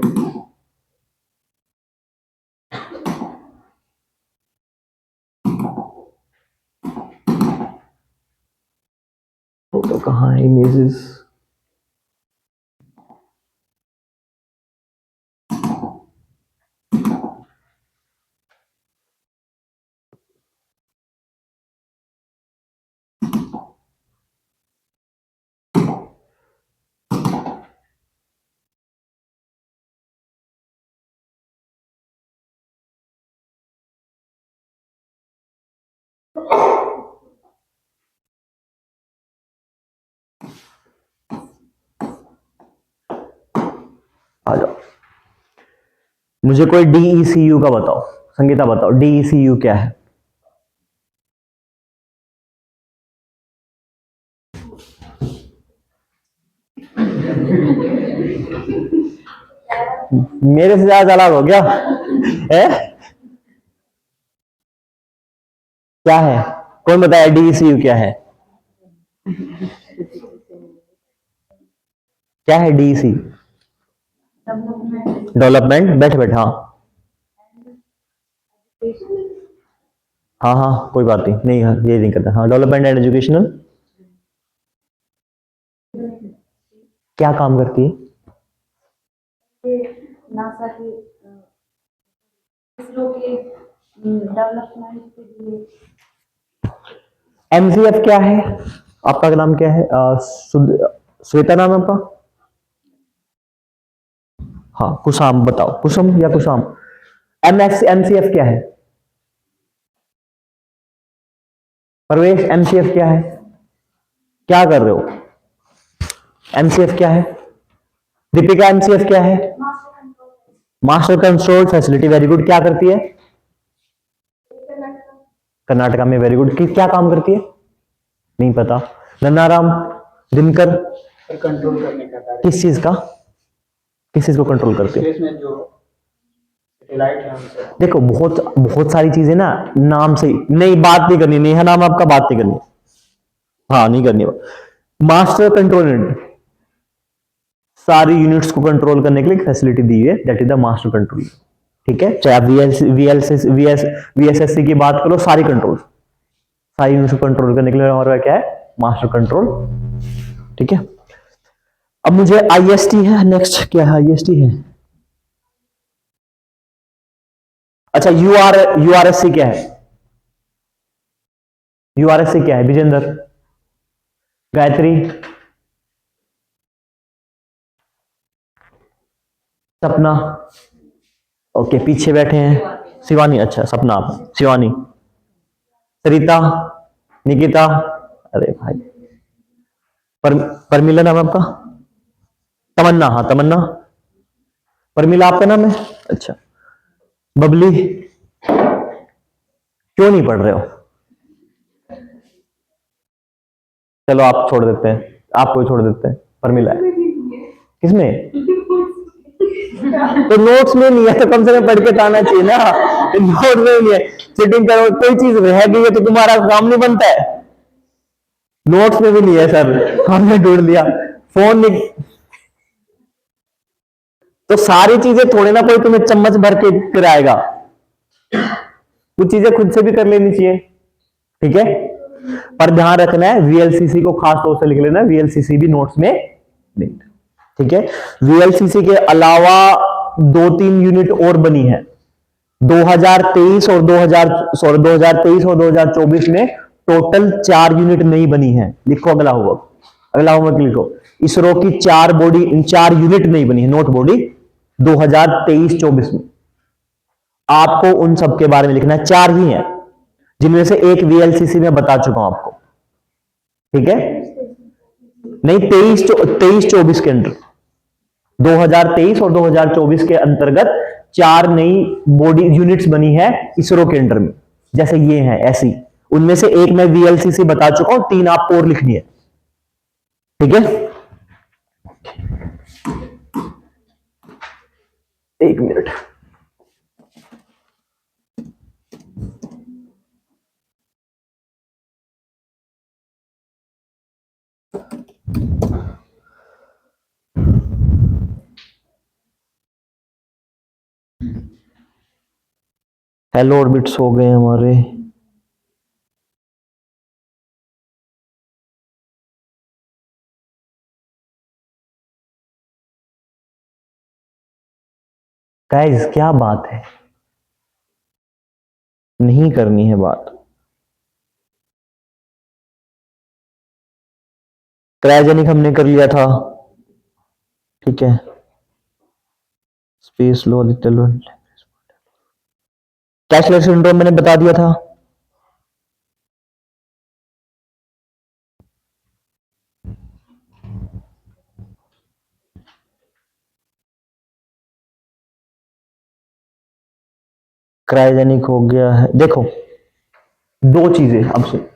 फोटो कहाँ है? इमेजेस। आ जाओ। मुझे कोई डीईसीयू का बताओ। संगीता बताओ डीईसीयू क्या है? मेरे से ज्यादा चालाक हो गया है? क्या है? कौन बताया डीईसीयू क्या है? क्या है डीईसी? डेवलपमेंट, बैठ बैठ, हाँ हाँ हाँ कोई बात नहीं, नहीं हाँ, ये नहीं करता। हाँ, डेवलपमेंट एंड एजुकेशनल क्या काम करती है? नासा के इसरो के डेवलपमेंट के लिए। एमसीएफ क्या है? आपका नाम क्या है? श्वेता नाम है आपका? हाँ, कुशाम बताओ, कुसुम या कुशाम। एमसीएफ क्या है? परवेश, एमसीएफ क्या है? क्या कर रहे हो? एमसीएफ क्या है? दीपिका, एमसीएफ क्या है? Master control facility, very good. क्या करती है? कर्नाटका में, वेरी गुड। क्या काम करती है? नहीं पता। नन्नाराम, दिनकर, कंट्रोल करने का कार्य। किस चीज का? किस चीज को कंट्रोल करती है? स्पेस में जो सैटेलाइट है उनसे। देखो बहुत बहुत सारी चीजें ना नाम से नहीं, बात नहीं करनी, नेहा नाम आपका, बात नहीं करनी, हाँ नहीं करनी। मास्टर कंट्रोल यूनिट सारी यूनिट्स को कंट्रोल करने के लिए फैसिलिटी दी है, that is the master control. ठीक है, चाहे आप वीएसएससी की बात करो, सारी यूनिट्स को कंट्रोल करने के लिए हमारा क्या है, मास्टर कंट्रोल। ठीक है, अब मुझे आईएसटी है, नेक्स्ट क्या है, आईएसटी है। अच्छा, यूआरएससी क्या है, यूआरएससी क्या है, विजेंद्र, गायत्री, सपना, ओके पीछे बैठे हैं, शिवानी, अच्छा सपना, आप शिवानी, सरिता, निकिता, अरे भाई परमिला नाम है आपका, तमन्ना, हाँ तमन्ना, परमिला आपका नाम है, अच्छा बबली, क्यों नहीं पढ़ रहे हो, चलो आप छोड़ देते हैं, आपको छोड़ देते हैं, परमिला है। किसमें तो नोट्स में नहीं है, तो कम से कम पढ़ के तो आना चाहिए ना, नोट में नहीं है, सिटिंग करो, कोई चीज रह गई है तो तुम्हारा काम नहीं बनता है, नोट्स में भी नहीं है सर, हमने ढूंढ लिया, फोन नहीं, तो सारी चीजें थोड़े ना कोई तुम्हें चम्मच भर के कराएगा, कुछ चीजें खुद से भी कर लेनी चाहिए। ठीक है, पर ध्यान रखना है, वीएलसीसी को खास तौर से लिख लेना, वीएलसीसी भी नोट्स में नहीं। ठीक है, वीएलसीसी के अलावा 2-3 यूनिट और बनी है 2023 और 2024 में, टोटल 4 यूनिट नहीं बनी है। लिखो अगला होमवर्क लिखो, इसरो की 4 यूनिट नहीं बनी है, नोट बॉडी 2023-24 में। आपको उन सब के बारे में लिखना है, 4 ही हैं, जिनमें से एक वीएलसीसी में बता चुका हूं आपको। ठीक है, नहीं 23-24 के अंदर, 2023 और 2024 के अंतर्गत 4 नई बॉडी यूनिट्स बनी है इसरो के अंडर में, जैसे ये हैं ऐसी, उनमें से एक मैं वीएलसीसी बता चुका हूं, 3 आपको और लिखनी है। ठीक है, 1 मिनट, हेलो ऑर्बिट्स हो गए हमारे, गाइस क्या बात है, नहीं करनी है बात। क्रायोजेनिक हमने कर लिया था, ठीक है, स्पेस लो, लिटिल कैशलेस सिंड्रोम मैंने बता दिया था। क्रायोजेनिक हो गया है, देखो 2 चीजें अब सुन,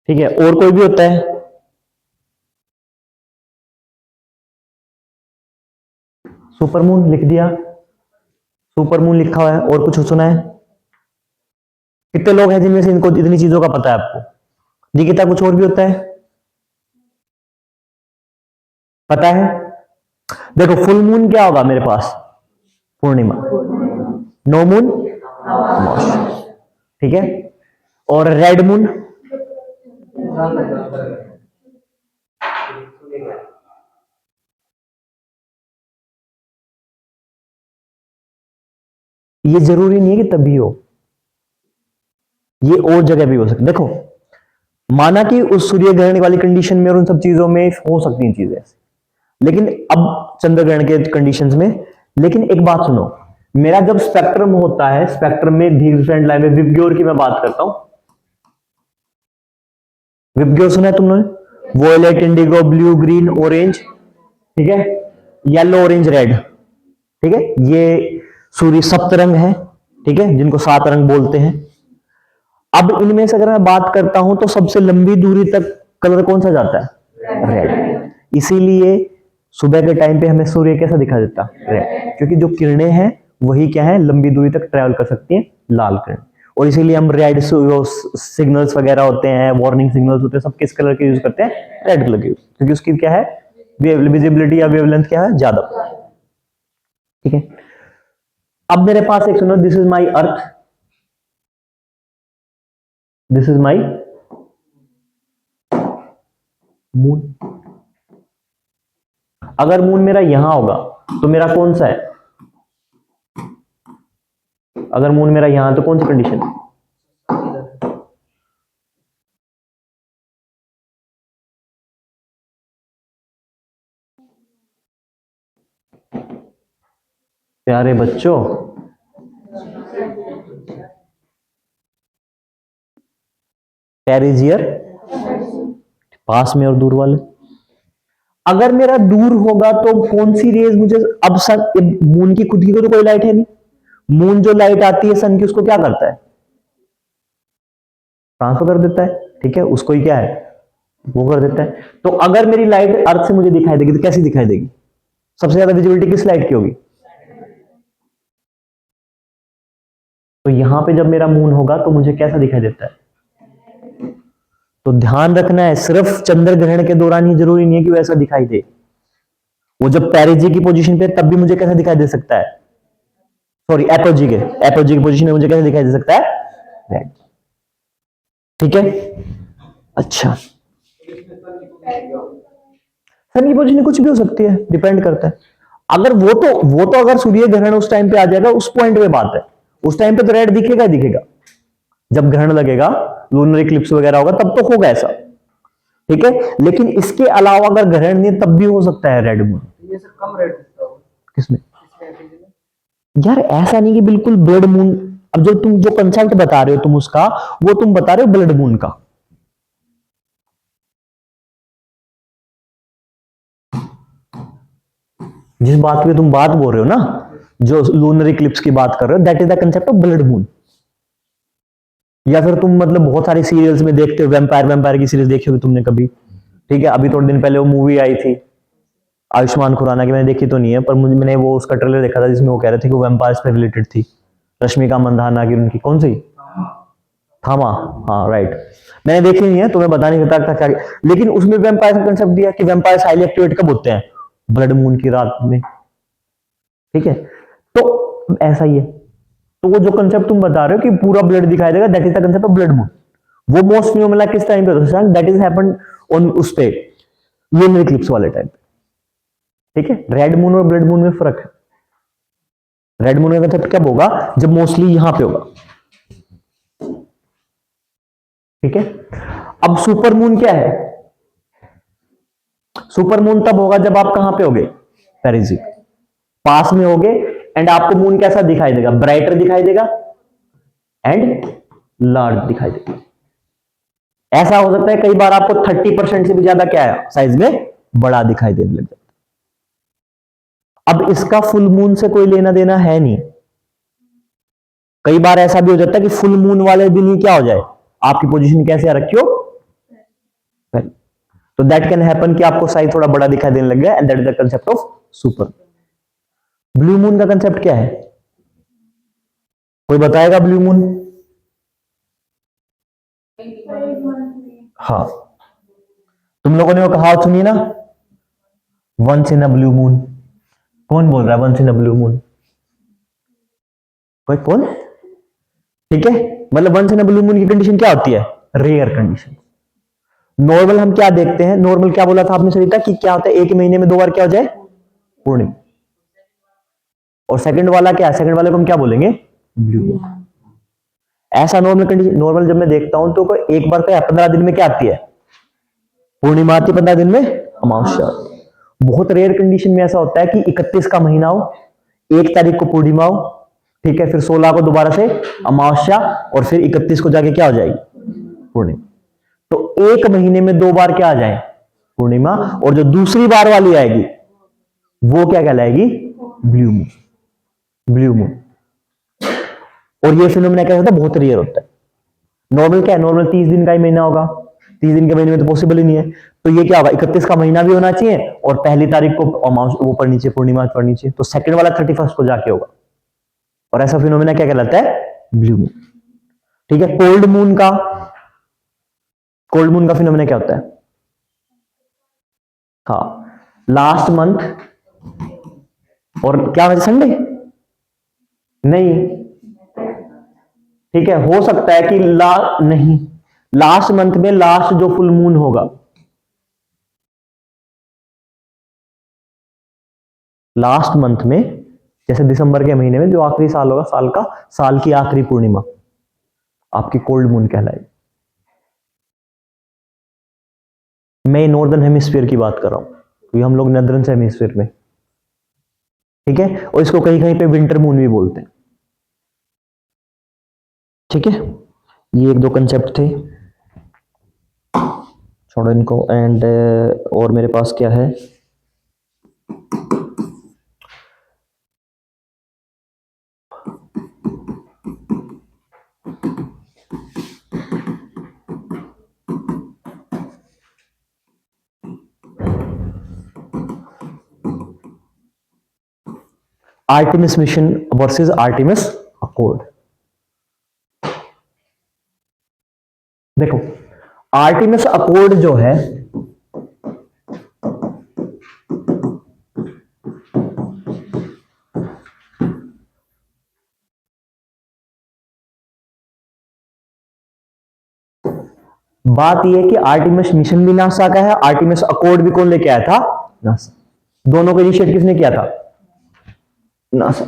ठीक है, और कोई भी होता है, सुपरमून लिख दिया, सुपरमून लिखा हुआ है, और कुछ सुना है? कितने लोग हैं जिनमें से इनको इतनी चीजों का पता है आपको? निकिता कुछ और भी होता है, पता है? देखो फुल मून क्या होगा मेरे पास, पूर्णिमा, नो मून अमावस्या, ठीक है, और रेड मून ये जरूरी नहीं है कि तभी हो, ये और जगह भी हो सकती। देखो माना कि उस सूर्य ग्रहण वाली कंडीशन में और उन सब चीजों में हो सकती हैं चीजें ऐसी, लेकिन अब चंद्र ग्रहण के कंडीशंस में, लेकिन एक बात सुनो, मेरा जब स्पेक्ट्रम होता है, स्पेक्ट्रम में डिफरेंट लाइन में विबग्योर की मैं बात करता हूं। विबग्योर सुना है तुमने? वोयलेट, इंडिगो, ब्लू, ग्रीन, ऑरेंज, ठीक है, येलो, ऑरेंज, रेड, ठीक है, ये सूर्य सप्तरंग है, ठीक है, जिनको 7 रंग बोलते हैं। अब इनमें से अगर मैं बात करता हूं तो सबसे लंबी दूरी तक कलर कौन सा जाता है? रेड। इसीलिए सुबह के टाइम पे हमें सूर्य कैसा दिखा देता? रेड, क्योंकि जो किरणें हैं वही क्या है, लंबी दूरी तक ट्रेवल कर सकती हैं, लाल किरण। और इसीलिए हम रेड सिग्नल्स वगैरह होते हैं, वार्निंग सिग्नल्स होते हैं, सब किस कलर के यूज करते हैं? रेड कलर के, क्योंकि उसकी क्या है, विजिबिलिटी या वेवलेंथ क्या है, ज्यादा, ठीक है। अब मेरे पास एक सुनो, this is my earth, this is my moon. अगर मून मेरा यहां होगा तो मेरा कौन सा है? अगर मून मेरा यहां तो कौन सी कंडीशन है? प्यारे बच्चों, पैरिजियर पास में और दूर वाले। अगर मेरा दूर होगा तो कौन सी रेज मुझे, अब सन, मून की खुद की तो कोई लाइट है नहीं, मून जो लाइट आती है सन की उसको क्या करता है? ट्रांसफर कर देता है, ठीक है, उसको ही क्या है, वो कर देता है। तो अगर मेरी लाइट अर्थ से मुझे दिखाई देगी तो कैसी दिखाई देगी? सबसे ज्यादा विजिबिलिटी किस लाइट की होगी? तो यहां पे जब मेरा मून होगा तो मुझे कैसा दिखाई देता है? तो ध्यान रखना है, सिर्फ चंद्र ग्रहण के दौरान ही जरूरी नहीं है कि वैसा दिखाई दे, वो जब पेरिजी की पोजीशन पे तब भी मुझे कैसा दिखाई दे सकता है? सॉरी, एपोजी की पोजीशन में मुझे कैसे दिखाई दे सकता है? रेड, ठीक है। अच्छा, सन की पोजीशन कुछ भी हो सकती है, डिपेंड करता है। अगर वो तो अगर सूर्य ग्रहण उस टाइम पे आ जाएगा, उस पॉइंट पे बात है, उस टाइम पे तो रेड दिखेगा ही दिखेगा। जब ग्रहण लगेगा, लूनर इक्लिप्स वगैरह होगा, तब तो होगा ऐसा, ठीक है। लेकिन इसके अलावा अगर ग्रहण नहीं तब भी हो सकता है रेड मून। ये सर कम रेट दिखता होगा किसमें? इसमें। यार ऐसा नहीं कि बिल्कुल ब्लड मून, अब जो तुम जो कंसेप्ट बता रहे हो तुम उसका, वो तुम बता रहे हो ब्लड मून का। जिस बात पे तुम बात बोल रहे हो ना, जो लूनर इक्लिप्स की बात कर रहे हो, that is the concept of blood moon. या फिर तुम मतलब बहुत सारी सीरियल्स में देखते हो, वैम्पायर की सीरीज देखी होगी तुमने कभी, ठीक है। अभी थोड़े दिन पहले वो मूवी आई थी आयुष्मान खुराना की, मैंने देखी तो नहीं है, पर मैंने वो उसका ट्रेलर देखा था जिसमें वो कह रहे थे कि वो वैम्पायर्स पे रिलेटेड थी। रश्मिका मंदाना की, उनकी कौन सी, थामा, हाँ राइट। मैंने देखी नहीं है तो मैं बता नहीं सकता क्या, लेकिन उसमें वैम्पायर का कंसेप्ट दिया कि वैम्पायर्स हाईली एक्टिवेट कब होते हैं? ब्लड मून की रात में, ठीक है। तो ऐसा ही है, तो वो जो कंसेप्ट तुम बता रहे हो कि पूरा ब्लड दिखाई देगा, that is the concept of blood moon. वो मोस्ट फिनोमेना किस टाइम पे होता है? दैट इज हैपेंड ऑन उस पे लूनर इक्लिप्स वाले टाइम पे, ठीक है। रेड मून और ब्लड मून में फर्क है। रेड मून का कंसेप्ट कब होगा? जब मोस्टली यहां पे होगा, ठीक है। अब सुपर मून क्या है? सुपर मून तब होगा जब आप कहां पे होगे? पेरिजी पास में होगे, एंड आपको मून कैसा दिखाई देगा? ब्राइटर दिखाई देगा एंड लार्ज दिखाई देगा। ऐसा हो सकता है कई बार आपको 30% से भी ज्यादा क्या है, साइज में बड़ा दिखाई देने लग जाता है। अब इसका फुल मून से कोई लेना देना है नहीं। कई बार ऐसा भी हो जाता है कि फुल मून वाले दिन ही क्या हो जाए, आपकी पोजीशन कैसे रखी हो, तो दैट कैन हैपन कि आपको साइज थोड़ा बड़ा दिखाई देने लग गया, and that is the concept of super. Blue moon का कंसेप्ट क्या है? कोई बताएगा ब्लू मून? हाँ, तुम लोगों ने वो कहावत सुनी ना, once in a blue moon. कौन बोल रहा है once in a blue moon? कोई कौन? ठीक है, मतलब once in a blue moon की कंडीशन क्या होती है? Rare condition. नॉर्मल हम क्या देखते हैं? नॉर्मल क्या बोला था आपने सरिता कि क्या होता है, एक महीने में 2 बार क्या हो जाए? पूर्णिमा। और सेकंड वाला क्या है? सेकंड वाले को हम क्या बोलेंगे? Blue moon. ऐसा नॉर्मल कंडीशन, नॉर्मल जब मैं देखता हूं तो कोई एक बार क्या 15 दिन में क्या आती है? पूर्णिमा आती है, 15 दिन में अमावस्या। बहुत रेयर कंडीशन में ऐसा होता है कि 31 का महीना हो, 1 तारीख को पूर्णिमा हो, ठीक है, फिर 16 को दोबारा से अमावस्या और फिर 31 को जाके क्या हो जाएगी पूर्णिमा। तो एक महीने में 2 बार क्या आ जाए पूर्णिमा, और जो दूसरी बार वाली आएगी वो क्या कहलाएगी ब्लू मून। Blue moon. और ये फिनोमेना क्या होता है, बहुत रेयर होता है। नॉर्मल क्या है, नॉर्मल 30 दिन का ही महीना होगा, 30 दिन के महीने में तो पॉसिबल ही नहीं है। तो ये क्या होगा, 31 का महीना भी होना चाहिए और पहली तारीख को वो पड़नी चाहिए, पूर्णिमा पड़नी चाहिए, तो सेकंड वाला 31 को जाके होगा। और ऐसा फिनोमेना क्या कहलाता है, ब्लू मून। ठीक है। कोल्ड मून का फिनोमेना क्या होता है, हाँ, लास्ट मंथ और क्या वजह, संडे नहीं, ठीक है, हो सकता है कि नहीं, लास्ट मंथ में लास्ट जो फुल मून होगा, लास्ट मंथ में, जैसे दिसंबर के महीने में जो आखिरी साल होगा, साल की आखिरी पूर्णिमा आपकी कोल्ड मून कहलाएगी। मैं नॉर्दर्न हेमिस्फीयर की बात कर रहा हूं क्योंकि हम लोग नॉर्दर्न हेमिस्फीयर में, ठीक है, और इसको कहीं कहीं पे विंटर मून भी बोलते हैं। ठीक है, ये 1-2 कंसेप्ट थे, छोड़ो इनको। एंड और मेरे पास क्या है, Artemis mission versus Artemis accord. देखो, आर्टेमिस अकॉर्ड जो है, बात यह है कि आर्टेमिस मिशन भी नासा का है, आर्टेमिस अकॉर्ड भी कौन लेके आया था, नासा। दोनों को इनिशिएट किसने किया था, नासा।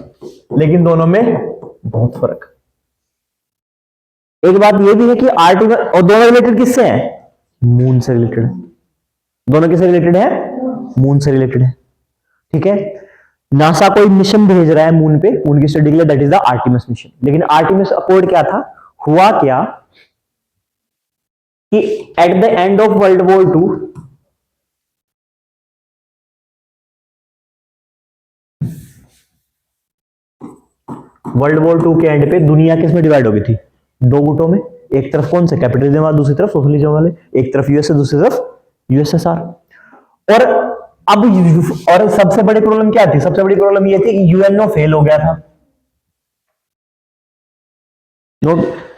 लेकिन दोनों में बहुत फर्क। एक बात यह भी है कि आर्टेमिस, और दोनों रिलेटेड किससे हैं, मून से रिलेटेड है। दोनों किससे रिलेटेड है, मून से रिलेटेड है। ठीक है, नासा कोई मिशन भेज रहा है मून पे, मून की स्टडी के लिए, that is the Artemis mission. लेकिन आर्टेमिस अकॉर्ड क्या था, हुआ क्या कि at the end of world war 2 के एंड पे दुनिया किस में डिवाइड हो गई थी, 2 गुटों में। एक तरफ कौन से, कैपिटलिज्म वाले, दूसरी तरफ सोशलिज्म वाले। एक तरफ यूएसए, दूसरी तरफ यूएसएसआर। और अब और सबसे बड़ी प्रॉब्लम क्या थी, सबसे बड़ी प्रॉब्लम यह थी कि यूएनओ फेल हो गया था।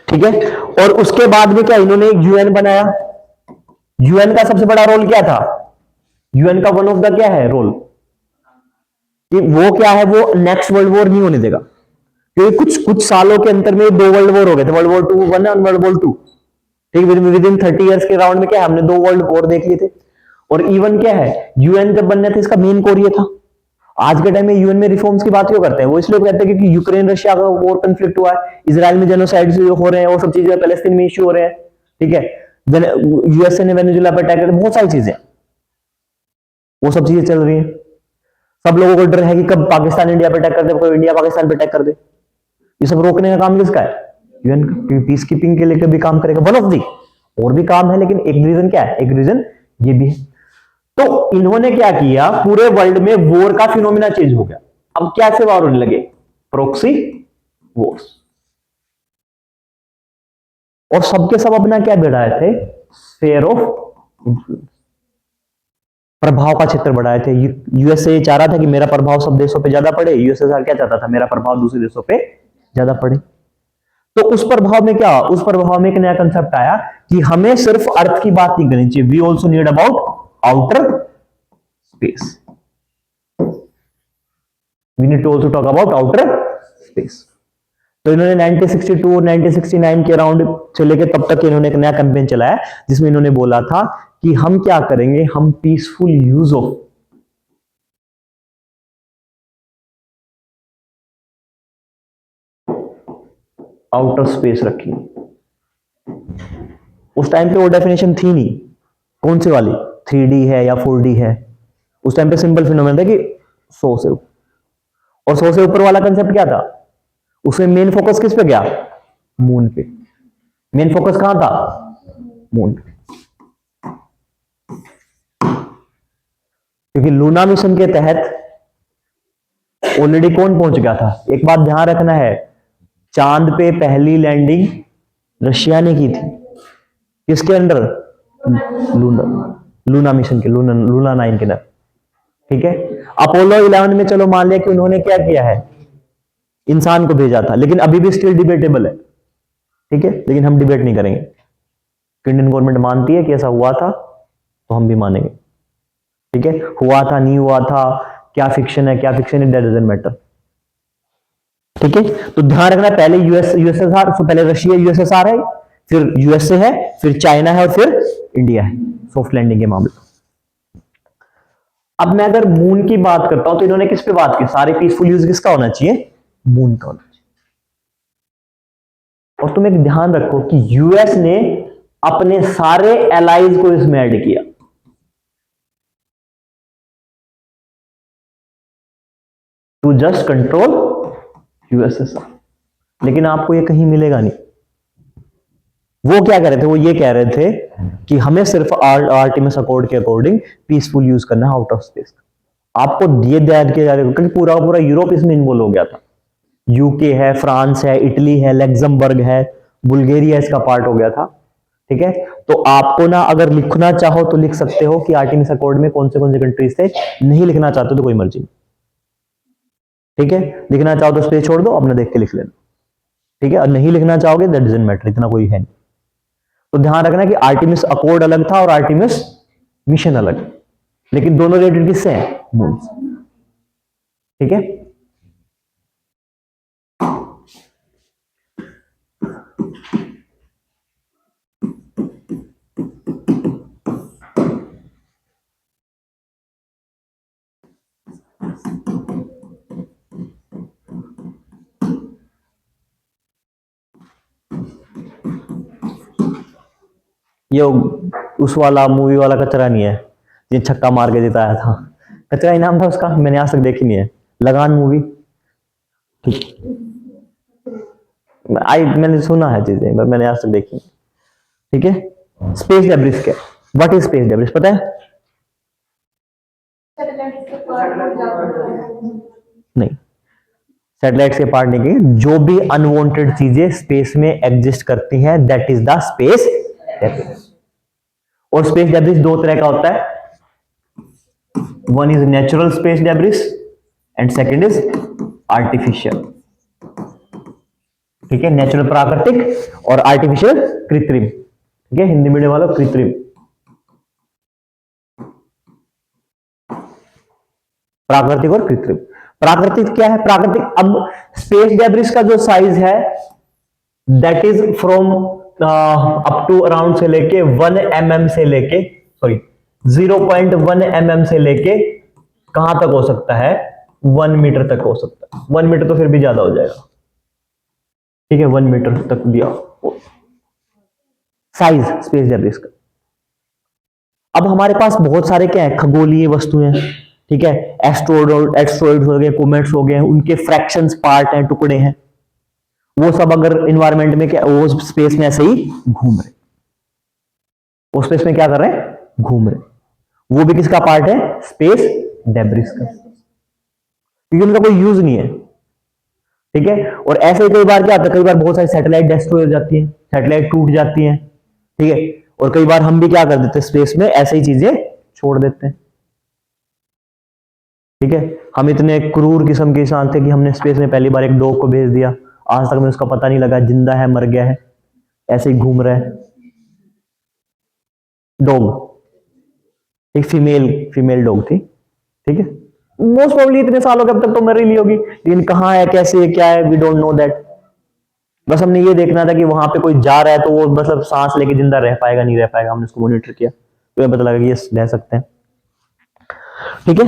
ठीक है, और उसके बाद में क्या, इन्होंने एक यूएन बनाया। यूएन का सबसे बड़ा रोल क्या था, यूएन का वन ऑफ द क्या है रोल, कि वो क्या है, वो नेक्स्ट वर्ल्ड वॉर नहीं होने देगा। क्योंकि कुछ सालों के अंतर में 2 वर्ल्ड वॉर हो गए थे, वर्ल्ड वॉर 2 1 और वर्ल्ड वॉर 2। ठीक, विद इन 30 इयर्स के राउंड में क्या है, हमने 2 वर्ल्ड वॉर देख लिए थे। और इवन क्या है, यूएन जब बनने थे, इसका मेन कोर ये था। आज के टाइम में यूएन में रिफॉर्म्स की बात क्यों करते हैं, वो इसलिए कहते हैं क्योंकि यूक्रेन रशिया का वॉर कॉन्फ्लिक्ट हुआ है, इजराइल में जेनोसाइड हो रहे हैं, वो सब चीजें, पैलेस्टीन में इश्यू हो रहे हैं। ठीक है, यूएसए ने वेनेजुएला पर अटैक किया, बहुत सारी चीजें, वो सब चीजें चल रही है। सब लोगों को डर है कि कब पाकिस्तान इंडिया पर अटैक कर दे, कब इंडिया पाकिस्तान पर अटैक कर दे। ये सब रोकने का काम किसका है, यूएन का। पीस कीपिंग के लिए भी काम करेगा, वन ऑफ दी, और भी काम है, लेकिन एक रीजन क्या है, एक रीजन ये भी है। तो इन्होंने क्या किया, पूरे वर्ल्ड में वॉर का फिनोमेना चेंज हो गया। अब क्या से वॉर होने लगे, प्रॉक्सी वॉर्स। और सबके सब अपना क्या बढ़ाए थे, स्फीयर ऑफ इन्फ्लुएंस, प्रभाव का क्षेत्र बढ़ाए थे। यूएसए चाह रहा था कि मेरा प्रभाव सब देशों पे ज्यादा पड़े, यूएसएसआर क्या चाहता था, मेरा प्रभाव दूसरे देशों पे ज्यादा पड़े। तो उस प्रभाव में क्या, उस प्रभाव में एक नया कंसेप्ट आया कि हमें सिर्फ अर्थ की बात नहीं करनी चाहिए, we also need about outer space, we need to also talk about outer space। तो इन्होंने 1962 और 1969 के अराउंड से लेकर तब तक इन्होंने एक नया कैंपेन चलाया, जिसमें इन्होंने बोला था कि हम क्या करेंगे, हम peaceful use of outer space रखेंगे। उस टाइम पे वो डेफिनेशन थी नहीं, कौन सी वाली, 3D है या 4D है, उस टाइम पे सिंपल फिनोमेना था कि 100 से ऊपर, और 100 से ऊपर वाला कंसेप्ट क्या था, उसमें मेन फोकस किस पे गया, मून पे। मेन फोकस कहां था, मून पे। क्योंकि लूना मिशन के तहत ऑलरेडी कौन पहुंच गया था, एक बात ध्यान रखना है, चांद पे पहली लैंडिंग रशिया ने की थी, किसके अंडर, लूना मिशन के, लूना 9 के अंदर, ठीक है। अपोलो 11 में चलो मान लिया कि उन्होंने क्या किया है, इंसान को भेजा था, लेकिन अभी भी स्टिल डिबेटेबल है, ठीक है, लेकिन हम डिबेट नहीं करेंगे। इंडियन गवर्नमेंट मानती है कि ऐसा हुआ था तो हम भी मानेंगे, ठीक है। हुआ था नहीं हुआ था, क्या फिक्शन है क्या फिक्शन है, दैट डजंट मैटर, ठीक है। तो ध्यान रखना, पहले यूएसएसआर, पहले रशिया यूएसएसआर है, फिर यूएसए है, फिर चाइना है, और फिर इंडिया है सॉफ्ट लैंडिंग के मामले। अब मैं अगर मून की बात करता हूं तो इन्होंने किस पे बात की, सारे पीसफुल यूज किसका होना चाहिए, मून का होना चाहिए। और तुम एक ध्यान रखो कि यूएस ने अपने सारे एलाइज को इसमें ऐड किया, टू जस्ट कंट्रोल यूएसएसआर, लेकिन आपको ये कहीं मिलेगा नहीं। वो क्या कह रहे थे, वो ये कह रहे थे कि हमें सिर्फ आर्टेमिस अकॉर्ड के अकॉर्डिंग पीसफुल यूज करना है आउट ऑफ स्पेस। आपको दिए दैट किया जा रहा है, क्योंकि पूरा पूरा यूरोप इसमें इन्वॉल्व हो गया था, यूके है, फ्रांस है, इटली है, लग्जमबर्ग है, बुल्गारिया इसका पार्ट हो गया था, ठीक है। तो आपको ना अगर लिखना चाहो तो लिख सकते हो कि आर्टेमिस अकॉर्ड में कौन से कंट्रीज थे, नहीं लिखना चाहते तो कोई मर्जी नहीं, ठीक है। लिखना चाहो तो स्पेस छोड़ दो, अपना देख के लिख लेना, ठीक है। और नहीं लिखना चाहोगे दैट डजंट मैटर, इतना कोई है नहीं। तो ध्यान रखना कि आर्टेमिस अकॉर्ड अलग था और आर्टेमिस मिशन अलग, लेकिन दोनों रिलेटेड किससे हैं, मून से, ठीक है। ये उस वाला मूवी वाला कचरा नहीं है, ये छक्का मार के जिताया था, कचरा ही नाम था उसका, मैंने आज तक देखी नहीं है, लगान मूवी, ठीक। मैंने सुना है चीजें, पर मैंने आज तक देखी नहीं, ठीक है। स्पेस डेब्रिस क्या, व्हाट इज स्पेस डेब्रिस पता है, नहीं, सैटेलाइट से पार्ट नहीं की, जो भी अनवांटेड चीजें स्पेस में एग्जिस्ट करती हैं that is the space debris. और स्पेस डेब्रिस दो तरह का होता है, one is natural space debris and second is artificial, ठीक है। नेचुरल प्राकृतिक और आर्टिफिशियल कृत्रिम, ठीक है, हिंदी मीडियम वाला कृत्रिम। प्राकृतिक और कृत्रिम, प्राकृतिक क्या है, प्राकृतिक, अब स्पेस डेब्रिस का जो साइज है that is from up to around से लेके 1 mm से लेके 0.1 mm से लेके कहां तक हो सकता है, 1 मीटर तक हो सकता है। 1 मीटर तो फिर भी ज्यादा हो जाएगा, ठीक है, 1 मीटर तक भी साइज स्पेस डेब्रिस का। अब हमारे पास बहुत सारे क्या है, खगोलीय वस्तुएं, ठीक है, एस्ट्रॉइड्स हो गए, कोमेट्स हो गए, उनके फ्रैक्शंस पार्ट हैं, टुकड़े हैं, वो सब अगर इन्वायरमेंट में क्या, वो स्पेस में ऐसे ही घूम रहे, वो स्पेस में क्या कर रहे हैं, घूम रहे, वो भी किसका पार्ट है, स्पेस डेब्रिस का, क्योंकि उनका कोई यूज नहीं है, ठीक है। और ऐसे ही कई बार क्या होता है, कई बार बहुत सारी सैटेलाइट डिस्ट्रॉय हो जाती है, सैटेलाइट टूट जाती है, ठीक है, और कई बार हम भी क्या कर देते हैं, स्पेस में ऐसे ही चीजें छोड़ देते हैं, ठीक है। हम इतने क्रूर किस्म के इंसान थे कि हमने स्पेस में पहली बार एक डॉग को भेज दिया, आज तक में उसका पता नहीं लगा जिंदा है मर गया है, ऐसे ही घूम रहा है डॉग, एक फीमेल डॉग थी, ठीक है। मोस्ट प्रोबेबली इतने सालों के अब तक तो मर ही ली होगी, लेकिन कहां है, कैसे है, क्या है, वी डोंट नो दैट। बस हमने ये देखना था कि वहां पे कोई जा रहा है तो वो मतलब सांस लेके जिंदा रह पाएगा नहीं रह पाएगा, हमने उसको मॉनिटर किया तो ये पता लगा कि ये रह सकते हैं, ठीक है।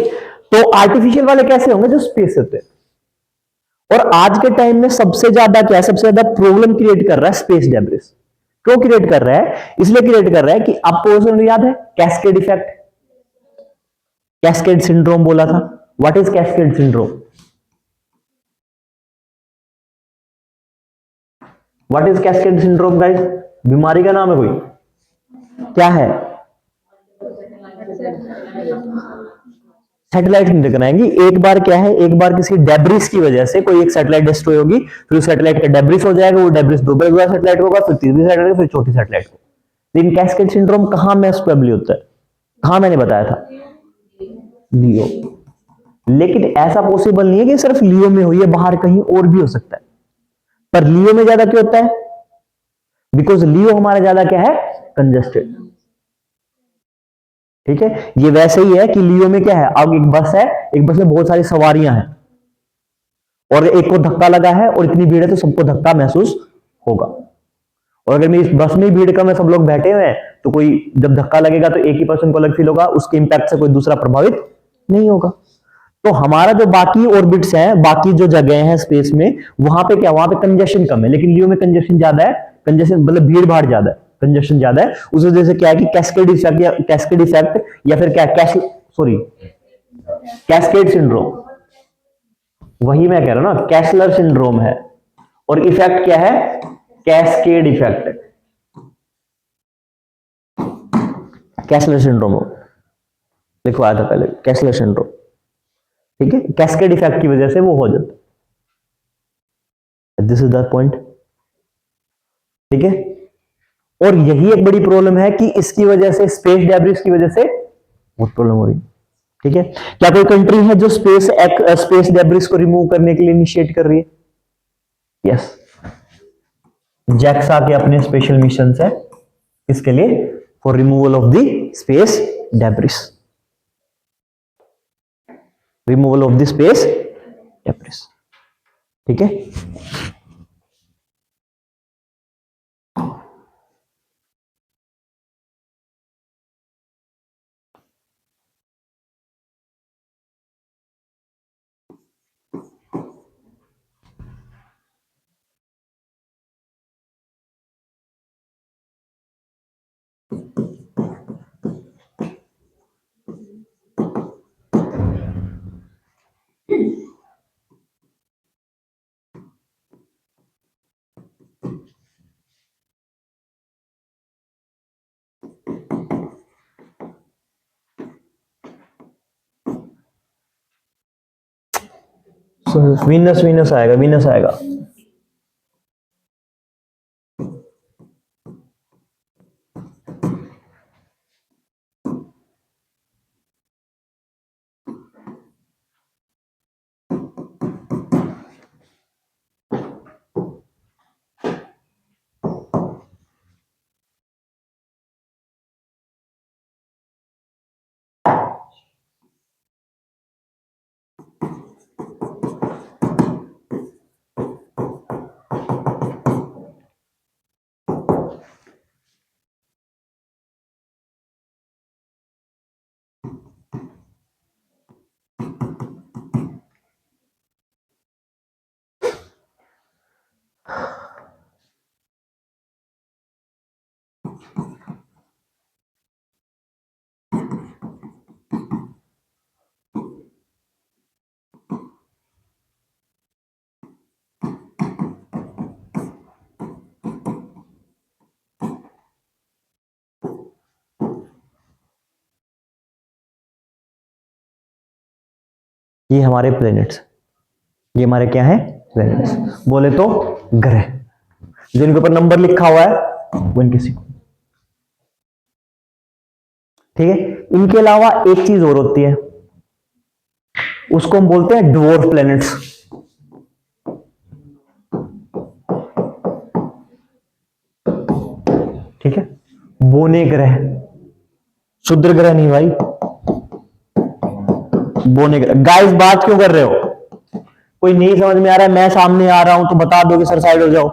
तो आर्टिफिशियल वाले कैसे होंगे, जो स्पेस से होते हैं। और आज के टाइम में सबसे ज्यादा क्या है, सबसे ज्यादा प्रॉब्लम क्रिएट कर रहा है स्पेस डेब्रिस। क्यों क्रिएट कर रहा है, इसलिए क्रिएट कर रहा है कि आपको याद है कैस्केड इफेक्ट, कैस्केड सिंड्रोम बोला था। What is cascade syndrome? What is cascade syndrome guys? बीमारी का नाम है कोई? क्या है? सैटेलाइट नहीं टकराएंगी। एक बार क्या है, एक बार किसी डेब्रिस की वजह से कोई एक सैटेलाइट डिस्ट्रॉय होगी, फिर उस सैटेलाइट का डेब्रिस हो जाएगा, वो डेब्रिस दोबारा सैटेलाइट होगा, फिर तीसरी सैटेलाइट, फिर चौथी सैटेलाइट होगा। लेकिन कैस्केड सिंड्रोम कहां मैच प्रोबेबली होता है? कहां मैंने बताया था? लियो। लेकिन ऐसा पॉसिबल नहीं है कि सिर्फ लियो में हुई है, बाहर कहीं और भी हो सकता है। पर लियो में ज्यादा क्यों होता है? बिकॉज लियो हमारा ज्यादा क्या है? कंजेस्टेड। ठीक है, ये वैसे ही है कि लियो में क्या है, अब एक बस है, एक बस में बहुत सारी सवारियां हैं और एक को धक्का लगा है और इतनी भीड़ है तो सबको धक्का महसूस होगा। और अगर मैं इस बस में भीड़ का में सब लोग बैठे हुए हैं तो कोई जब धक्का लगेगा तो एक ही पर्सन को अलग फील होगा, उसके इंपैक्ट से कोई दूसरा प्रभावित नहीं होगा। तो हमारा जो बाकी ऑर्बिट्स है, बाकी जो जगह है स्पेस में, वहां पे क्या, वहां पे कंजेशन कम है, लेकिन लियो में कंजेशन ज्यादा है। कंजेशन मतलब भीड़ भाड़ ज्यादा है, कंजेशन ज्यादा है। उस वजह से क्या है कि कैस्केड इफेक्ट या फिर क्या कैस्केड सिंड्रोम, वही मैं कह रहा हूं ना, कैसलर सिंड्रोम है। और इफेक्ट क्या है? Cascade effect. कैसलर सिंड्रोम लिखवाया था पहले, कैसलर सिंड्रोम। ठीक है, कैस्केड इफेक्ट की वजह से वो हो जाता है। This is the point. ठीक है, और यही एक बड़ी प्रॉब्लम है कि इसकी वजह से, स्पेस डेब्रिस की वजह से बहुत प्रॉब्लम हो रही है। ठीक है, क्या कोई कंट्री है जो स्पेस डेब्रिस को रिमूव करने के लिए इनिशिएट कर रही है? यस, जैक्सा के अपने स्पेशल मिशन है इसके लिए, for removal of the space debris, removal of the space debris. ठीक है, वीनस आएगा, वीनस आएगा। ये हमारे प्लैनेट्स, ये हमारे क्या है? प्लैनेट्स। बोले तो ग्रह, जिनके ऊपर नंबर लिखा हुआ है वो इनके सीक्वेंस। ठीक है, इनके अलावा एक चीज और होती है, उसको हम बोलते हैं ड्वार्फ प्लैनेट्स। ठीक है, बोने ग्रह, क्षुद्र ग्रह नहीं भाई, बोने ग्रह। गाइस बात क्यों कर रहे हो? कोई नहीं समझ में आ रहा है, मैं सामने आ रहा हूं तो बता दो कि सर साइड हो जाओ।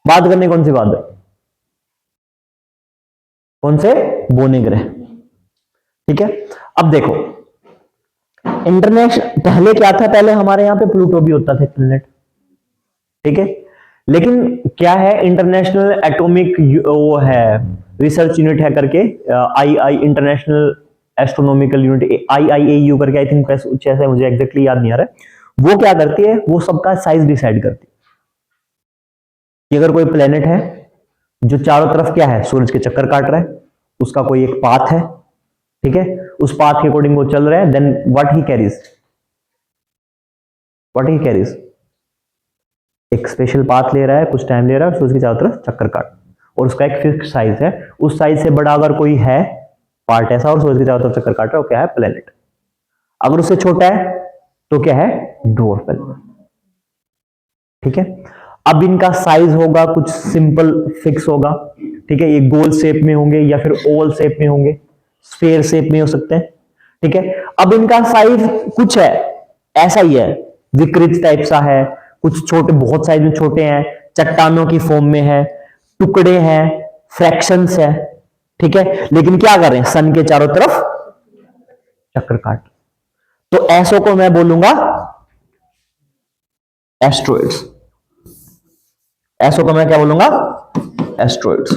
बात करने कौन सी बात है? कौन से? बोने ग्रह। ठीक है, अब देखो इंटरनेशनल, पहले क्या था, पहले हमारे यहां पे प्लूटो भी होता था प्लेनेट। ठीक है, लेकिन क्या है, इंटरनेशनल एटॉमिक वो है रिसर्च यूनिट है करके, आई इंटरनेशनल एस्ट्रोनॉमिकल यूनिट, IIAU करके, आई थिंक कुछ ऐसा है, मुझे एग्जैक्टली याद नहीं आ रहा है। वो क्या करती है, वो सबका साइज डिसाइड करती है कि अगर कोई प्लेनेट है जो चारों तरफ क्या है, सूरज के चक्कर काट रहा है, उसका कोई एक पाथ है, ठीक है, उस पाथ के अकॉर्डिंग वो चल रहा है, देन व्हाट ही कैरीज, एक स्पेशल पाथ ले रहा है, कुछ टाइम ले रहा है, सूरज के चारों तरफ चक्कर काट, और उसका एक फिक्स साइज है। उस साइज से बड़ा अगर कोई है पार्ट ऐसा और सूरज के चारों तरफ चक्कर काट रहा है, वो क्या है, प्लेनेट। अगर उससे छोटा है तो क्या है, ड्वार्फ प्लेनेट। ठीक है, अब इनका साइज होगा कुछ सिंपल फिक्स होगा, ठीक है, ये गोल शेप में होंगे या फिर ओवल शेप में होंगे, स्फेयर शेप में हो सकते हैं, ठीक है। अब इनका साइज कुछ है ऐसा ही है, विकृत टाइप सा है, कुछ छोटे, बहुत साइज में छोटे हैं, चट्टानों की फॉर्म में है, टुकड़े हैं, फ्रैक्शंस है, ठीक है, लेकिन क्या कर रहे हैं, सन के चारों तरफ चक्कर काट। तो ऐसो को मैं बोलूंगा एस्ट्रॉइड्स, ऐसो को मैं क्या बोलूंगा, एस्ट्रॉइड्स,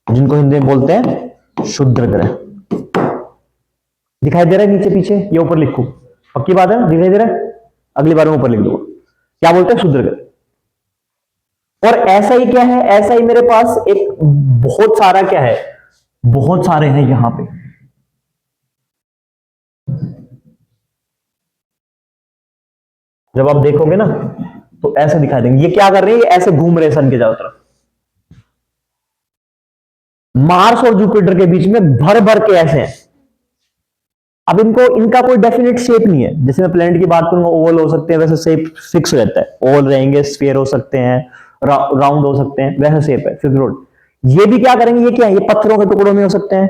जिनको हिंदी में बोलते हैं क्षुद्र ग्रह। दिखाई दे रहा है नीचे पीछे, ये ऊपर लिखूं, पक्की बात है ना, दिखाई दे रहा है, अगली बार में ऊपर लिख दूंगा, क्या बोलते हैं, क्षुद्र ग्रह। और ऐसा ही क्या है, ऐसा ही मेरे पास एक बहुत सारा क्या है, बहुत सारे हैं यहां पे, जब आप देखोगे ना तो ऐसे दिखाई देंगे, ये क्या कर रहे हैं, ऐसे घूम रहे सन के चारों तरफ। मार्स और जुपिटर के बीच में भर भर के ऐसे हैं। अब इनको, इनका कोई डेफिनेट शेप नहीं है, जैसे मैं प्लैनेट की बात करूंगा ओवल हो सकते हैं, वैसे शेप फिक्स रहता है, ओवल रहेंगे, स्फीयर हो सकते हैं, राउंड हो सकते हैं, वैसा शेप है फिक्स। ये भी क्या करेंगे, ये क्या है, ये पत्थरों के टुकड़ों में हो सकते हैं,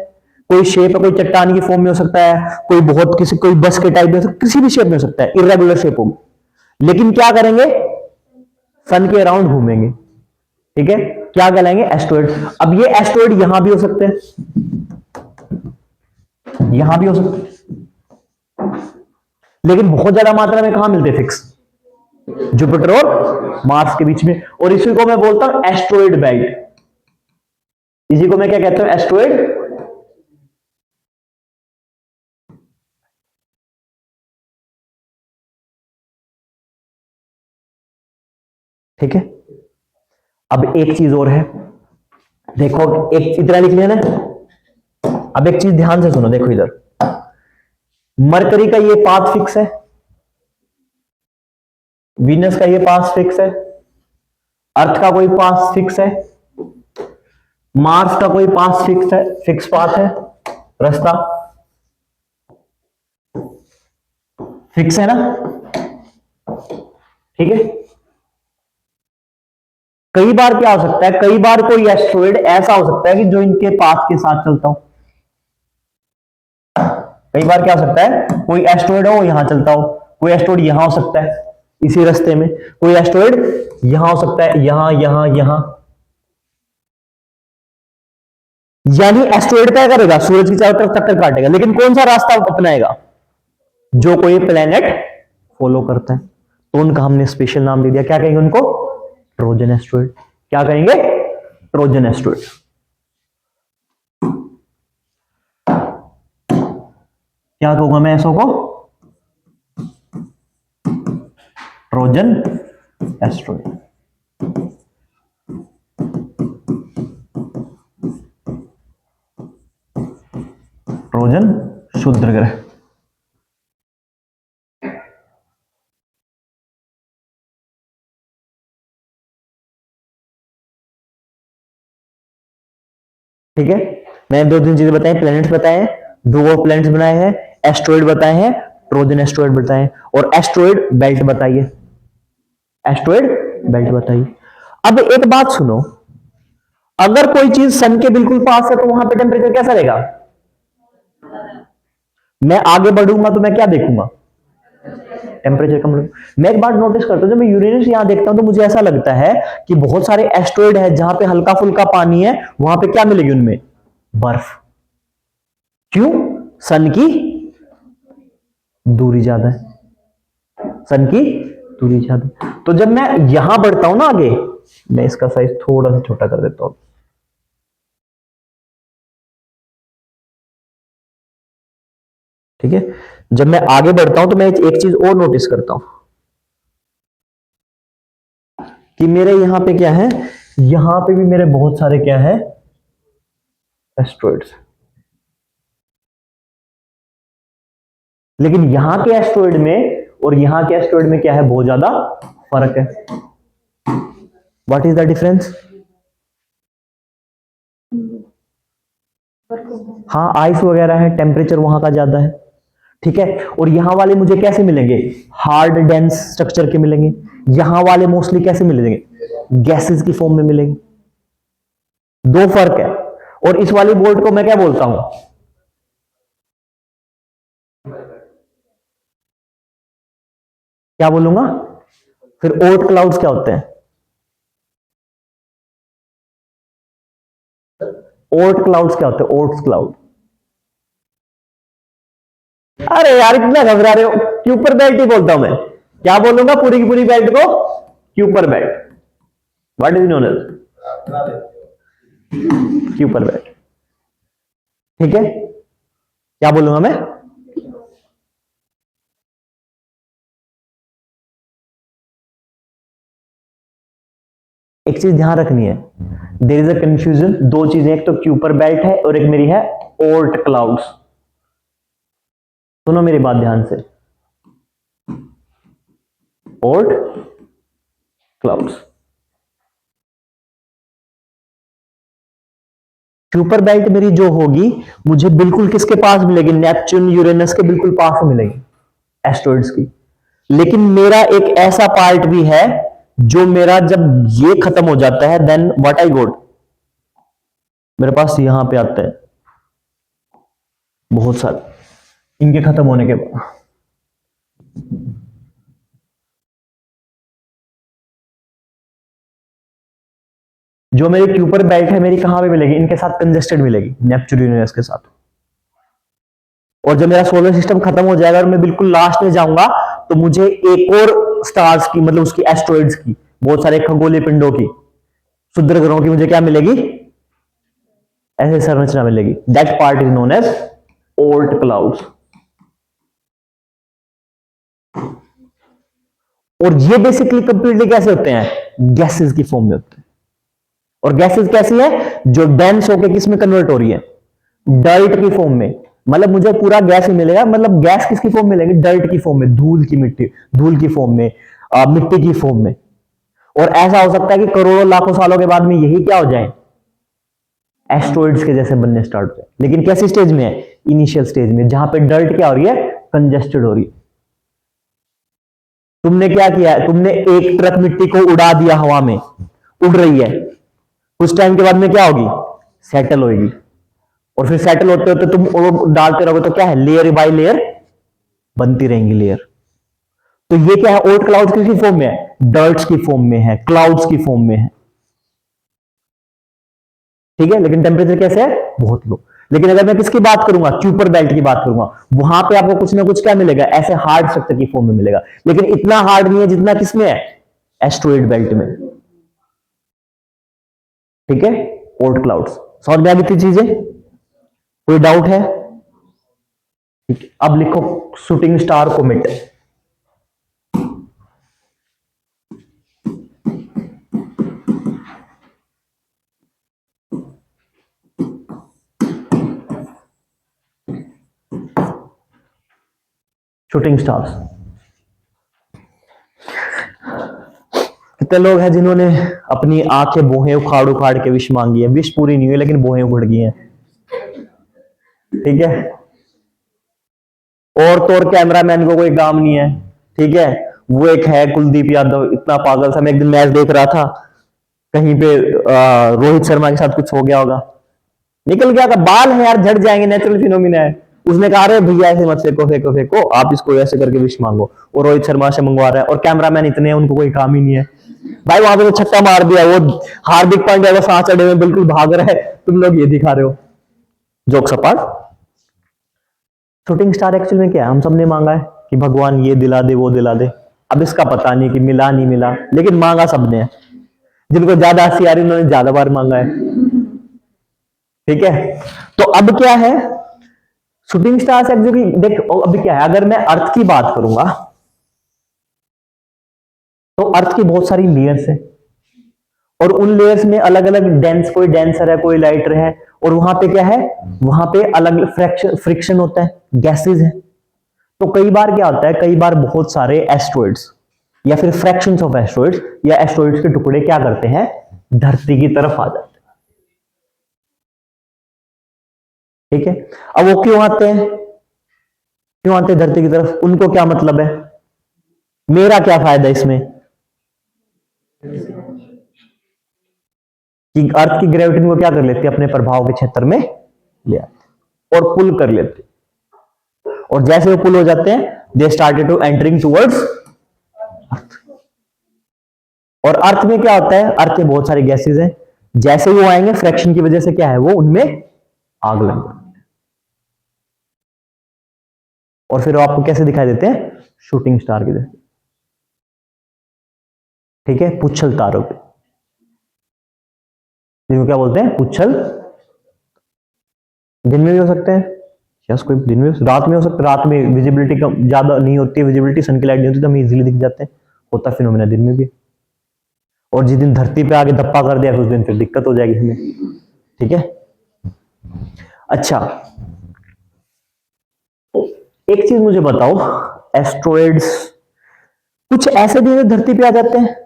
कोई शेप है, कोई चट्टान की फॉर्म में हो सकता है, कोई बहुत किसी, कोई बस के टाइप में हो सकता है, किसी भी शेप में हो सकता है, इरेगुलर शेप होगी, लेकिन क्या करेंगे, सन के अराउंड घूमेंगे, ठीक है, क्या कहलाएंगे, एस्ट्रॉइड। अब ये एस्ट्रॉइड यहां भी हो सकते हैं, यहां भी हो सकते हैं, लेकिन बहुत ज्यादा मात्रा में कहां मिलते हैं, फिक्स, जुपिटर और मार्स के बीच में। और इसी को मैं बोलता हूं एस्ट्रॉइड बेल्ट, इसी को मैं क्या कहता हूं, एस्ट्रॉइड। ठीक है, अब एक चीज और है, देखो, एक इतना लिख लिया ना, अब एक चीज ध्यान से सुनो, देखो इधर, मरकरी का ये पाथ फिक्स है, वीनस का ये पाथ फिक्स है, अर्थ का कोई पाथ फिक्स है, मार्स का कोई पाथ फिक्स है, फिक्स पाथ है, रास्ता फिक्स है ना, ठीक है। कई बार क्या हो सकता है, कई बार कोई एस्ट्रॉइड ऐसा हो सकता है कि जो इनके पाथ के साथ चलता हो, कई बार क्या हो सकता है, कोई एस्ट्रॉइड हो यहां चलता हो, कोई एस्ट्रॉइड यहां हो सकता है इसी रास्ते में, कोई एस्ट्रॉइड यहां हो सकता है, यहां यहां यहां। यानी एस्ट्रॉइड क्या करेगा, सूरज की चारों तरफ चक्कर काटेगा, लेकिन कौन सा रास्ता अपनाएगा, जो कोई प्लेनेट फॉलो करता है, तो उनका हमने स्पेशल नाम दे दिया, क्या कहेंगे उनको, ट्रोजन एस्ट्रॉइड। क्या कहेंगे, ट्रोजन एस्ट्रॉइड। क्या कहूंगा मैं ऐसो को, ट्रोजन एस्ट्रॉइड। ट्रोजन क्षुद्र ग्रह। ठीक है, मैंने दो तीन चीजें बताई, प्लैनेट्स बताए हैं, दो प्लैनेट्स बनाए हैं, एस्ट्रॉइड बताए हैं, ट्रोजन एस्ट्रॉइड बताए हैं, और एस्ट्रॉइड बेल्ट बताइए, एस्ट्रॉइड बेल्ट बताइए। अब एक बात सुनो, अगर कोई चीज सन के बिल्कुल पास है तो वहां पे टेम्परेचर कैसा रहेगा, मैं आगे बढ़ूंगा तो मैं क्या देखूंगा, टेम्परेचर कम। मैं एक बात नोटिस करता हूं, जब मैं यूरेनस यहां देखता हूं तो मुझे ऐसा लगता है कि बहुत सारे एस्ट्रॉइड है जहां पे हल्का फुल्का पानी है, वहां पे क्या मिलेगी, उनमें बर्फ। क्यों, सन की दूरी ज्यादा है, सन की दूरी ज्यादा। तो जब मैं यहां बढ़ता हूं ना आगे, मैं इसका साइज थोड़ा सा छोटा कर देता हूं, ठीक है, जब मैं आगे बढ़ता हूं तो मैं एक चीज और नोटिस करता हूं कि मेरे यहां पे क्या है, यहां पे भी मेरे बहुत सारे क्या है, एस्ट्रॉइड्स। लेकिन यहां के एस्ट्रॉइड में और यहां के एस्ट्रॉइड में क्या है, बहुत ज्यादा फर्क है। What is the difference? हाँ, आइस वगैरह है, टेम्परेचर वहां का ज्यादा है, ठीक है। और यहां वाले मुझे कैसे मिलेंगे, हार्ड डेंस स्ट्रक्चर के मिलेंगे। यहां वाले मोस्टली कैसे मिलेंगे, गैसेस की फॉर्म में मिलेंगे। दो फर्क है। और इस वाली बोल्ट को मैं क्या बोलता हूं, क्या बोलूंगा? फिर ओट क्लाउड्स क्या होते हैं? ओट क्लाउड्स क्या होते हैं? Oats cloud. अरे यार इतना घबरा रहे हो, क्यूपर बेल्ट ही बोलता हूं मैं। क्या बोलूंगा पूरी की पूरी बेल्ट को? Kuiper belt. What is known as Kuiper belt, ठीक है। क्या बोलूंगा मैं? एक चीज ध्यान रखनी है, देयर इज अ कंफ्यूजन। दो चीजें, एक तो क्यूपर बेल्ट है और एक मेरी है ओर्ट क्लाउड्स। सुनो मेरी बात ध्यान से, ओर्ट क्लाउड्स। क्यूपर बेल्ट मेरी जो होगी मुझे बिल्कुल किसके पास मिलेगी, नेपच्यून यूरेनस के बिल्कुल पास मिलेगी, एस्ट्रॉइड्स की। लेकिन मेरा एक ऐसा पार्ट भी है जो मेरा जब ये खत्म हो जाता है, देन व्हाट आई गोट, मेरे पास यहां पे आता है बहुत सारे, इनके खत्म होने के बाद। जो मेरी क्यूपर बेल्ट है मेरी कहां पे मिलेगी, इनके साथ कंजेस्टेड मिलेगी, नेपच्यून यूरेनस के साथ। और जब मेरा सोलर सिस्टम खत्म हो जाएगा और मैं बिल्कुल लास्ट में जाऊंगा तो मुझे एक और स्टार्स की, मतलब उसकी एस्ट्रॉइड्स की, बहुत सारे खगोलीय पिंडों की, क्षुद्र ग्रहों की मुझे क्या मिलेगी, ऐसे संरचना मिलेगी। That part is known as Oort clouds. और ये बेसिकली कंप्लीटली कैसे होते हैं, गैसेस की फॉर्म में होते हैं। और गैसेस कैसी है, जो डेंस होकर किस में कन्वर्ट हो रही है, डर्ट की फॉर्म में। मतलब मुझे पूरा गैस ही मिलेगा, मतलब गैस किसकी फॉर्म में मिलेगी, डर्ट की फॉर्म में, धूल की मिट्टी, धूल की फॉर्म में, मिट्टी की फॉर्म में। और ऐसा हो सकता है कि करोड़ों लाखों सालों के बाद में यही क्या हो जाए, एस्ट्रॉइड्स के जैसे बनने स्टार्ट हो जाए। लेकिन कैसी स्टेज में है, इनिशियल स्टेज में, जहां पे डर्ट क्या हो रही है, कंजेस्टेड हो रही है। तुमने क्या किया है, तुमने एक ट्रक मिट्टी को उड़ा दिया, हवा में उड़ रही है, कुछ टाइम के बाद में क्या होगी, सेटल होगी। और फिर सेटल होते होते तुम और डालते रहोगे तो क्या है, लेयर बाय लेयर बनती रहेंगी लेयर। तो ये क्या है, ओल्ड क्लाउड्स किसकी फॉर्म में है, डर्ट्स की फॉर्म में है, क्लाउड्स की फॉर्म में है, ठीक है। लेकिन टेम्परेचर कैसे है, बहुत लो। लेकिन अगर मैं किसकी बात करूंगा, क्यूपर बेल्ट की बात करूंगा, वहां पे आपको कुछ ना कुछ क्या मिलेगा, ऐसे हार्ड स्ट्रक्चर की फॉर्म में मिलेगा। लेकिन इतना हार्ड नहीं है जितना किसमें है, एस्ट्रॉइड बेल्ट में, ठीक है। ओल्ड क्लाउड्स समझ में आ गई थी चीजें, कोई डाउट है? ठीक है, अब लिखो shooting star comet. Shooting stars, कितने लोग हैं जिन्होंने अपनी आंखें बोहें उखाड़ उखाड़ के विश मांगी है, विश पूरी नहीं हुई लेकिन बोहें उखड़ गई हैं, ठीक है। और तो और कैमरामैन को कोई काम नहीं है, ठीक है। वो एक है कुलदीप यादव, इतना पागल था। मैं एक दिन मैच देख रहा था, कहीं पे रोहित शर्मा के साथ कुछ हो गया होगा, निकल गया था, बाल है यार झड़ जाएंगे, नेचुरल फिनोमिना है। उसने कहा अरे भैया ऐसे मत फेंको फेंको फेंको, आप इसको ऐसे करके विश मांगो। और रोहित शर्मा से मंगवा रहा है, और कैमरामैन इतने हैं उनको कोई काम ही नहीं है। भाई वहां पे तो छक्का मार दिया, वो हार्दिक पांड्या को सांस चढ़े हुए बिल्कुल भाग रहा है, तुम लोग ये दिखा रहे हो। जोक सपाट। शूटिंग स्टार एक्चुअल में क्या है, हम सबने मांगा है कि भगवान ये दिला दे वो दिला दे। अब इसका पता नहीं कि मिला नहीं मिला, लेकिन मांगा सबने है। जिनको ज्यादा हंसी आ रही उन्होंने ज्यादा बार मांगा है, ठीक है। तो अब क्या है, शूटिंग स्टार्स एक्चुअली देख, अभी क्या है, अगर मैं अर्थ की बात करूंगा तो अर्थ की बहुत सारी लेयर्स है, और उन लेयर्स में अलग अलग डेंस, कोई डेंसर है, कोई लाइटर है, और वहां पे क्या है, वहां पे अलग फ्रिक्शन होता है, गैसेज है। तो कई बार क्या होता है, कई बार बहुत सारे एस्ट्रॉइड्स या फिर फ्रैक्शंस ऑफ एस्ट्रॉइड्स या एस्ट्रॉइड्स के टुकड़े क्या करते हैं, धरती की तरफ आ जाते हैं। ठीक है, अब वो क्यों आते हैं, क्यों आते हैं धरती की तरफ, उनको क्या मतलब है, मेरा क्या फायदा इसमें, कि अर्थ की ग्रेविटी को क्या कर लेती है, अपने प्रभाव के क्षेत्र में ले आती और पुल कर लेती, और जैसे वो पुल हो जाते हैं, they started to entering towards earth. और अर्थ में क्या होता है, अर्थ में बहुत सारी गैसेज हैं, जैसे वो आएंगे फ्रैक्शन की वजह से क्या है, वो उनमें आग लग जाती है, और फिर वो आपको कैसे दिखाई देते हैं, शूटिंग स्टार की जैसे। ठीक है, पुच्छल तारों पे, जिनको क्या बोलते हैं, पुच्छल। दिन में भी हो सकते हैं, यस, कोई दिन में, रात में हो सकता है, रात में विजिबिलिटी कम ज्यादा नहीं होती है, विजिबिलिटी, सन की लाइट नहीं होती तो हमें इजीली दिख जाते हैं, होता फिनोमेना दिन में भी। और जिस दिन धरती पे आगे धप्पा कर दिया, उस दिन फिर दिक्कत हो जाएगी हमें। ठीक है, अच्छा, एक चीज मुझे बताओ, एस्ट्रॉइड्स कुछ ऐसे भी धरती पे आ जाते हैं,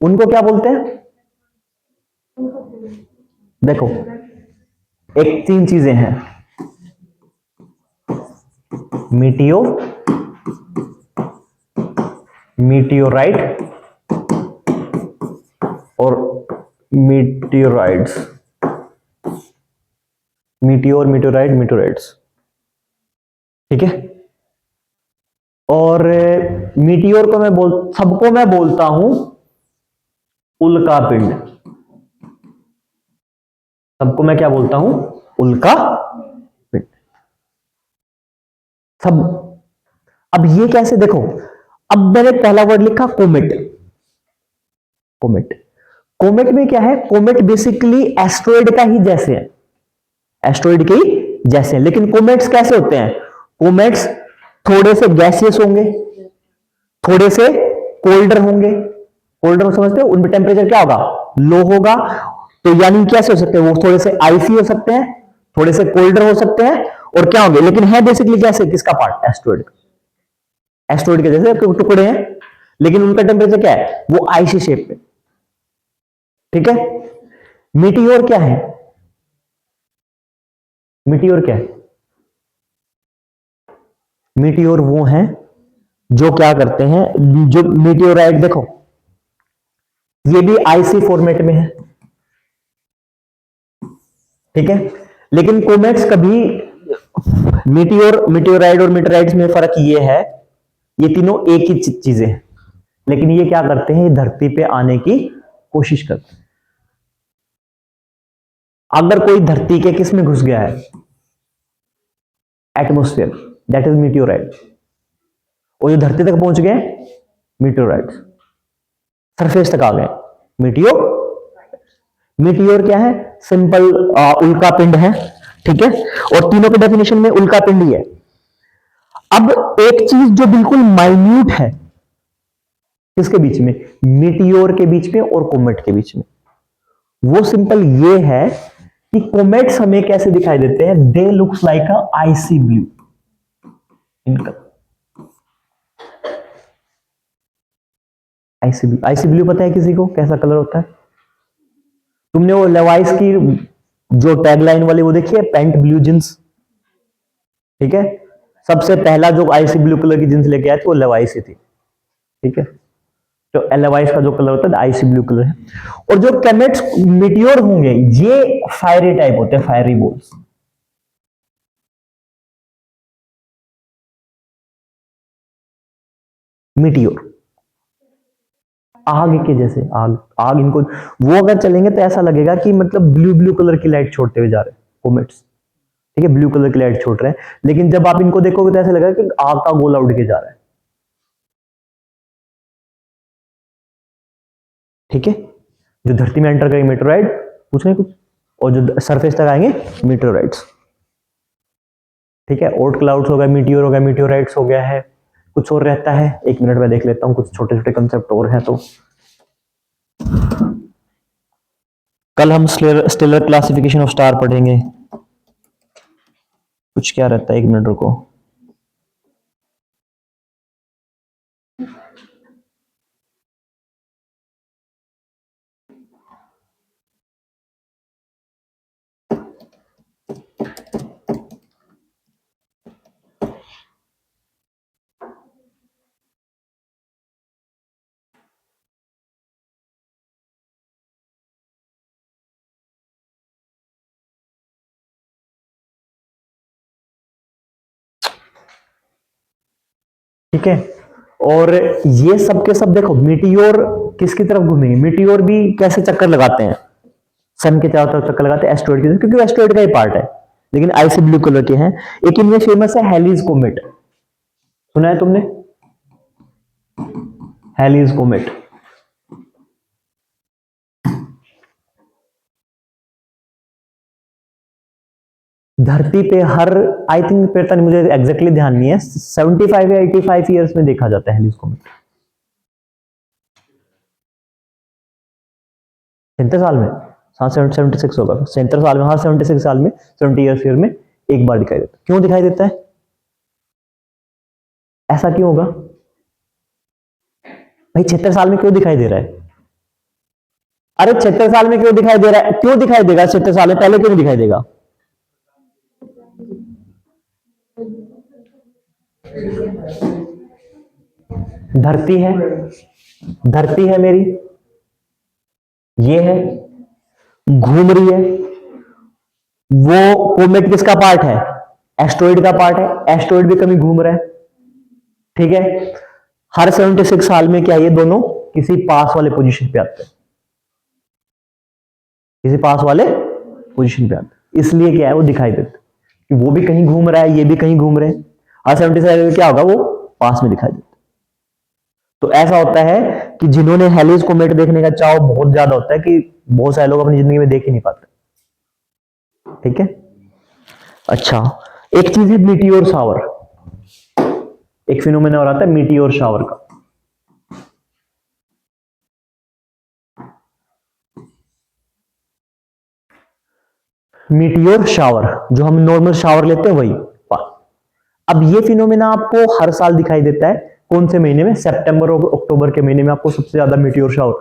उनको क्या बोलते हैं, देखो एक तीन चीजें हैं, मीटियो, मीटियोराइट और मीटियोराइड्स, मीटियोर, मीटियोराइट, मीटियोराइड्स। ठीक है, और मीटियोर को सबको मैं बोलता हूं उल्का पिंड, सबको मैं क्या बोलता हूं, उल्का पिंड सब। अब ये कैसे, देखो, अब मैंने पहला वर्ड लिखा कोमेट, कोमेट, कोमेट में क्या है, कोमेट बेसिकली एस्ट्रॉइड का ही जैसे है, एस्ट्रॉइड के ही जैसे हैं, लेकिन कोमेट्स कैसे होते हैं, कोमेट्स थोड़े से गैसियस होंगे, थोड़े से कोल्डर होंगे, कोल्डर समझते हो, उनमें टेम्परेचर क्या होगा, लो होगा, तो यानी कैसे हो सकते हैं, वो थोड़े से आइसी हो सकते हैं, थोड़े से कोल्डर हो सकते हैं, और क्या होंगे, लेकिन है बेसिकली कैसे, किसका पार्ट, एस्ट्रॉइड, एस्ट्रॉइड के जैसे टुकड़े हैं, लेकिन उनका टेम्परेचर क्या है, वो आइसी शेप में। ठीक है, मीटियोर क्या है, मीटियोर क्या है, मीटियोर वो हैं जो क्या करते हैं, जो मीटियोराइट, देखो ये भी आईसी फॉर्मेट में है, ठीक है, लेकिन कोमेट्स कभी, मीटियोर, मीटियोराइड और मीटेराइड्स में फर्क ये है, ये तीनों एक ही चीजें हैं, लेकिन ये क्या करते हैं, धरती पे आने की कोशिश करते हैं। अगर कोई धरती के किस में घुस गया है, एटमोस्फेयर, दैट इज मीटियोराइड, और जो धरती तक पहुंच गए, मीटियोराइड्स, सरफेस तक आ गए, मीटियोर। मीटियोर क्या है, सिंपल उल्का पिंड है। ठीक है, और तीनों के डेफिनेशन में उल्का पिंड ही है। अब एक चीज जो बिल्कुल माइन्यूट है, किसके बीच में, मीटियोर के बीच में और कोमेट के बीच में, वो सिंपल ये है कि कोमेट्स हमें कैसे दिखाई देते हैं, they looks like a icy blue, इनका आईसी ब्लू पता है किसी को कैसा कलर होता है, तुमने वो लेवाइस की जो टैगलाइन वाली वो देखी है, पैंट ब्लू जींस, ठीक है, सबसे पहला जो आईसी ब्लू कलर की जींस लेके आए थे वो लेवाइस ही थी। ठीक है, तो लेवाइस का जो कलर होता है आईसी ब्लू कलर है। और जो कमेट्स मीटियोर होंगे, ये फायरी टाइप होते हैं, फायरी बॉल्स। मीटियोर आग के जैसे, आग आग, इनको वो अगर चलेंगे तो ऐसा लगेगा कि मतलब ब्लू ब्लू कलर की लाइट छोड़ते हुए जा रहे हैं कोमेट्स। ठीक है, ब्लू कलर की लाइट छोड़ रहे हैं, लेकिन जब आप इनको देखोगे तो ऐसा लगेगा कि आग का गोला उड़ के जा रहा है। ठीक है, जो धरती में एंटर करेंगे मीटेराइट, कुछ नहीं कुछ, और जो सरफेस तक आएंगे मीटेराइट्स। ठीक है, ओट क्लाउड्स हो गया, मीटियोर हो गया, मीटियोराइट्स हो गया है, कुछ और रहता है, 1 मिनट में देख लेता हूं, कुछ छोटे छोटे कंसेप्ट और हैं। तो कल हम स्टेलर क्लासिफिकेशन ऑफ स्टार पढ़ेंगे। कुछ क्या रहता है, 1 मिनट रुको। ठीक है, और ये सब के सब देखो, मीटियोर किसकी तरफ घूमेंगे, मीटियोर भी कैसे चक्कर लगाते हैं, सन के चारों तरफ चक्कर लगाते हैं एस्ट्रॉइड की तरफ, क्योंकि एस्ट्रॉइड का ही पार्ट है, लेकिन आईसी ब्लू कलर के हैं। एक इनमें फेमस है हेलीज कोमेट, सुना है तुमने, हेलीज कोमेट। धरती पे हर, आई थिंक पता नहीं, मुझे एग्जैक्टली ध्यान नहीं है, 75 या 85 ईयर्स में देखा जाता है हेलीज कोमेट। 77 साल में, हाँ 76 होगा, 77 साल में, हाँ 76 साल में, 70 ईयर में एक बार दिखाई देता है। क्यों दिखाई देता है, ऐसा क्यों होगा भाई, 76 साल में क्यों दिखाई दे रहा है? अरे 76 साल में क्यों दिखाई दे रहा है, क्यों दिखाई देगा 76 साल में, पहले क्यों नहीं दिखाई देगा? धरती है, धरती है मेरी, ये है, घूम रही है, वो कोमेट किसका पार्ट है, एस्ट्रॉइड का पार्ट है, एस्ट्रॉइड भी कभी घूम रहा है, ठीक है। हर 76 साल में क्या ये दोनों किसी पास वाले पोजीशन पे आते हैं, किसी पास वाले पोजीशन पे आते हैं, इसलिए क्या है वो दिखाई देते कि वो भी कहीं घूम रहा है, ये भी कहीं घूम रहे हैं, हर 76 में क्या होगा, वो पास में दिखाई देते। तो ऐसा होता है कि जिन्होंने हेलीज कोमेट देखने का चाव बहुत ज्यादा होता है, कि बहुत सारे लोग अपनी जिंदगी में देख ही नहीं पाते, ठीक है। अच्छा, एक चीज है मीटियोर शावर, एक फिनोमेना और आता है मीटियोर शावर का। मीटियोर शावर, जो हम नॉर्मल शावर लेते हैं वही। अब ये फिनोमेना आपको हर साल दिखाई देता है, कौन से महीने में, सितंबर और अक्टूबर के महीने में आपको सबसे ज्यादा मीटियोर शावर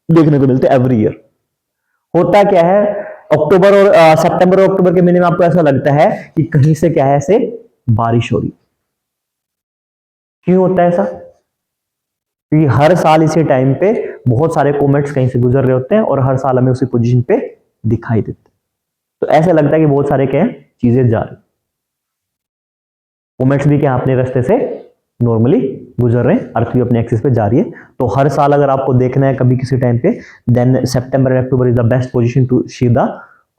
देखने को मिलते हैं एवरी ईयर। होता क्या है, अक्टूबर और सितंबर और अक्टूबर के महीने में आपको ऐसा लगता है कि कहीं से क्या है, ऐसे बारिश हो रही। क्यों होता है ऐसा? क्योंकि हर साल इसी टाइम पे बहुत सारे कोमेट्स कहीं से गुजर रहे होते हैं और हर साल हमें उसी पोजीशन पे दिखाई देते हैं, तो ऐसा लगता है कि बहुत सारे क्या है, चीजें जा रही। कोमेट्स भी क्या अपने रास्ते से नॉर्मली गुजर रहे हैं, अर्थ भी अपने एक्सिस पे जा रही है। तो हर साल अगर आपको देखना है कभी किसी टाइम पे, then September and October is the best position to see the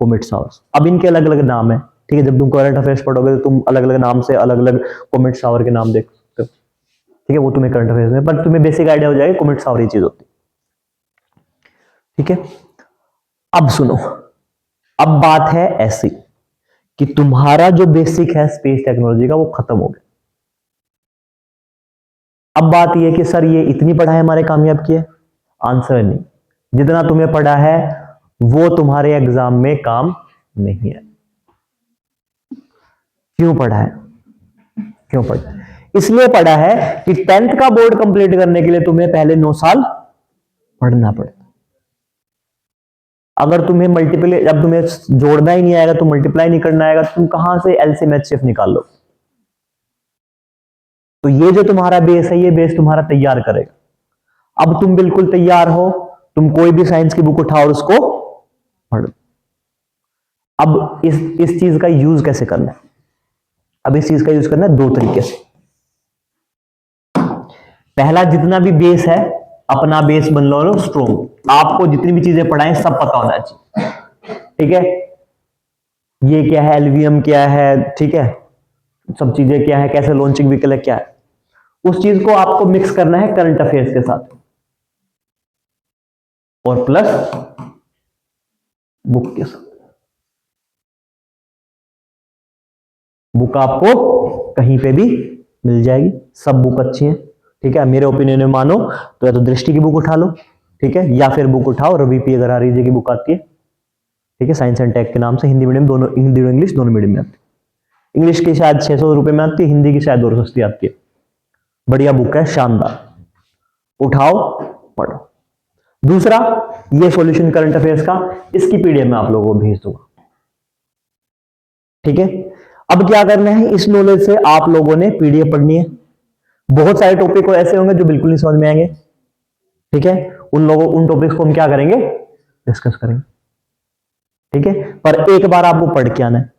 comet showers. अब इनके अलग अलग नाम है, ठीक है, जब तुम करंट अफेयर्स पढ़ोगे तो तुम अलग अलग नाम से अलग अलग कोमेट शावर के नाम देख सकते हो, ठीक है, वो तुम्हें करंट अफेयर्स में, पर तुम्हें बेसिक आइडिया हो जाएगा कोमेट शावर ये चीज होती है, ठीक है। अब सुनो, अब बात है ऐसी कि तुम्हारा जो बेसिक है स्पेस टेक्नोलॉजी का वो खत्म हो गया। अब बात यह है कि सर ये इतनी पढ़ाई हमारे कामयाब की है, आंसर नहीं, जितना तुम्हें पढ़ा है वो तुम्हारे एग्जाम में काम नहीं है। क्यों पढ़ा है, क्यों पढ़ा? इसलिए पढ़ा है कि 10th का बोर्ड कंप्लीट करने के लिए तुम्हें पहले 9 साल पढ़ना पड़ता। अगर तुम्हें मल्टीप्लाई, जब तुम्हें जोड़ना ही नहीं आएगा, तो मल्टीप्लाई नहीं करना आएगा, तुम कहां से एलसीएम एचसीएफ निकाल लो? तो ये जो तुम्हारा बेस है, ये बेस तुम्हारा तैयार करेगा। अब तुम बिल्कुल तैयार हो, तुम कोई भी साइंस की बुक उठाओ और उसको पढ़ो। अब इस चीज का यूज कैसे करना है? अब इस चीज का यूज करना है 2 तरीके से। पहला, जितना भी बेस है अपना बेस बन लो स्ट्रोंग। आपको जितनी भी चीजें पढ़ाएं सब पता होना चाहिए, ठीक है। ये क्या है, एलवीएम क्या है, ठीक है, सब चीजें क्या है, कैसे लॉन्चिंग व्हीकल है, क्या है, उस चीज को आपको मिक्स करना है करंट अफेयर्स के साथ और प्लस बुक के साथ। बुक आपको कहीं पे भी मिल जाएगी, सब बुक अच्छी हैं, ठीक है। मेरे ओपिनियन में मानो तो या तो दृष्टि की बुक उठा लो, ठीक है, या फिर बुक उठाओ रवि पी अगर हरीजे की बुक आती है, ठीक है, साइंस एंड टेक के नाम से, हिंदी मीडियम दोनों, हिंदी और इंग्लिश दोनों मीडियम में आती है। इंग्लिश की शायद 600 रुपए में आती है, हिंदी की शायद 200 सस्ती आती है। बढ़िया बुक है, शानदार, उठाओ पढ़ो। दूसरा, ये सॉल्यूशन करंट अफेयर्स का, इसकी पीडीएफ मैं आप लोगों को भेज दूंगा, ठीक है। अब क्या करना है, इस नॉलेज से आप लोगों ने पीडीएफ पढ़नी है। बहुत सारे टॉपिक ऐसे होंगे जो बिल्कुल नहीं समझ में आएंगे, ठीक है, उन टॉपिक्स को हम क्या करेंगे, डिस्कस करेंगे, ठीक है। पर एक बार आपको पढ़ के आना है,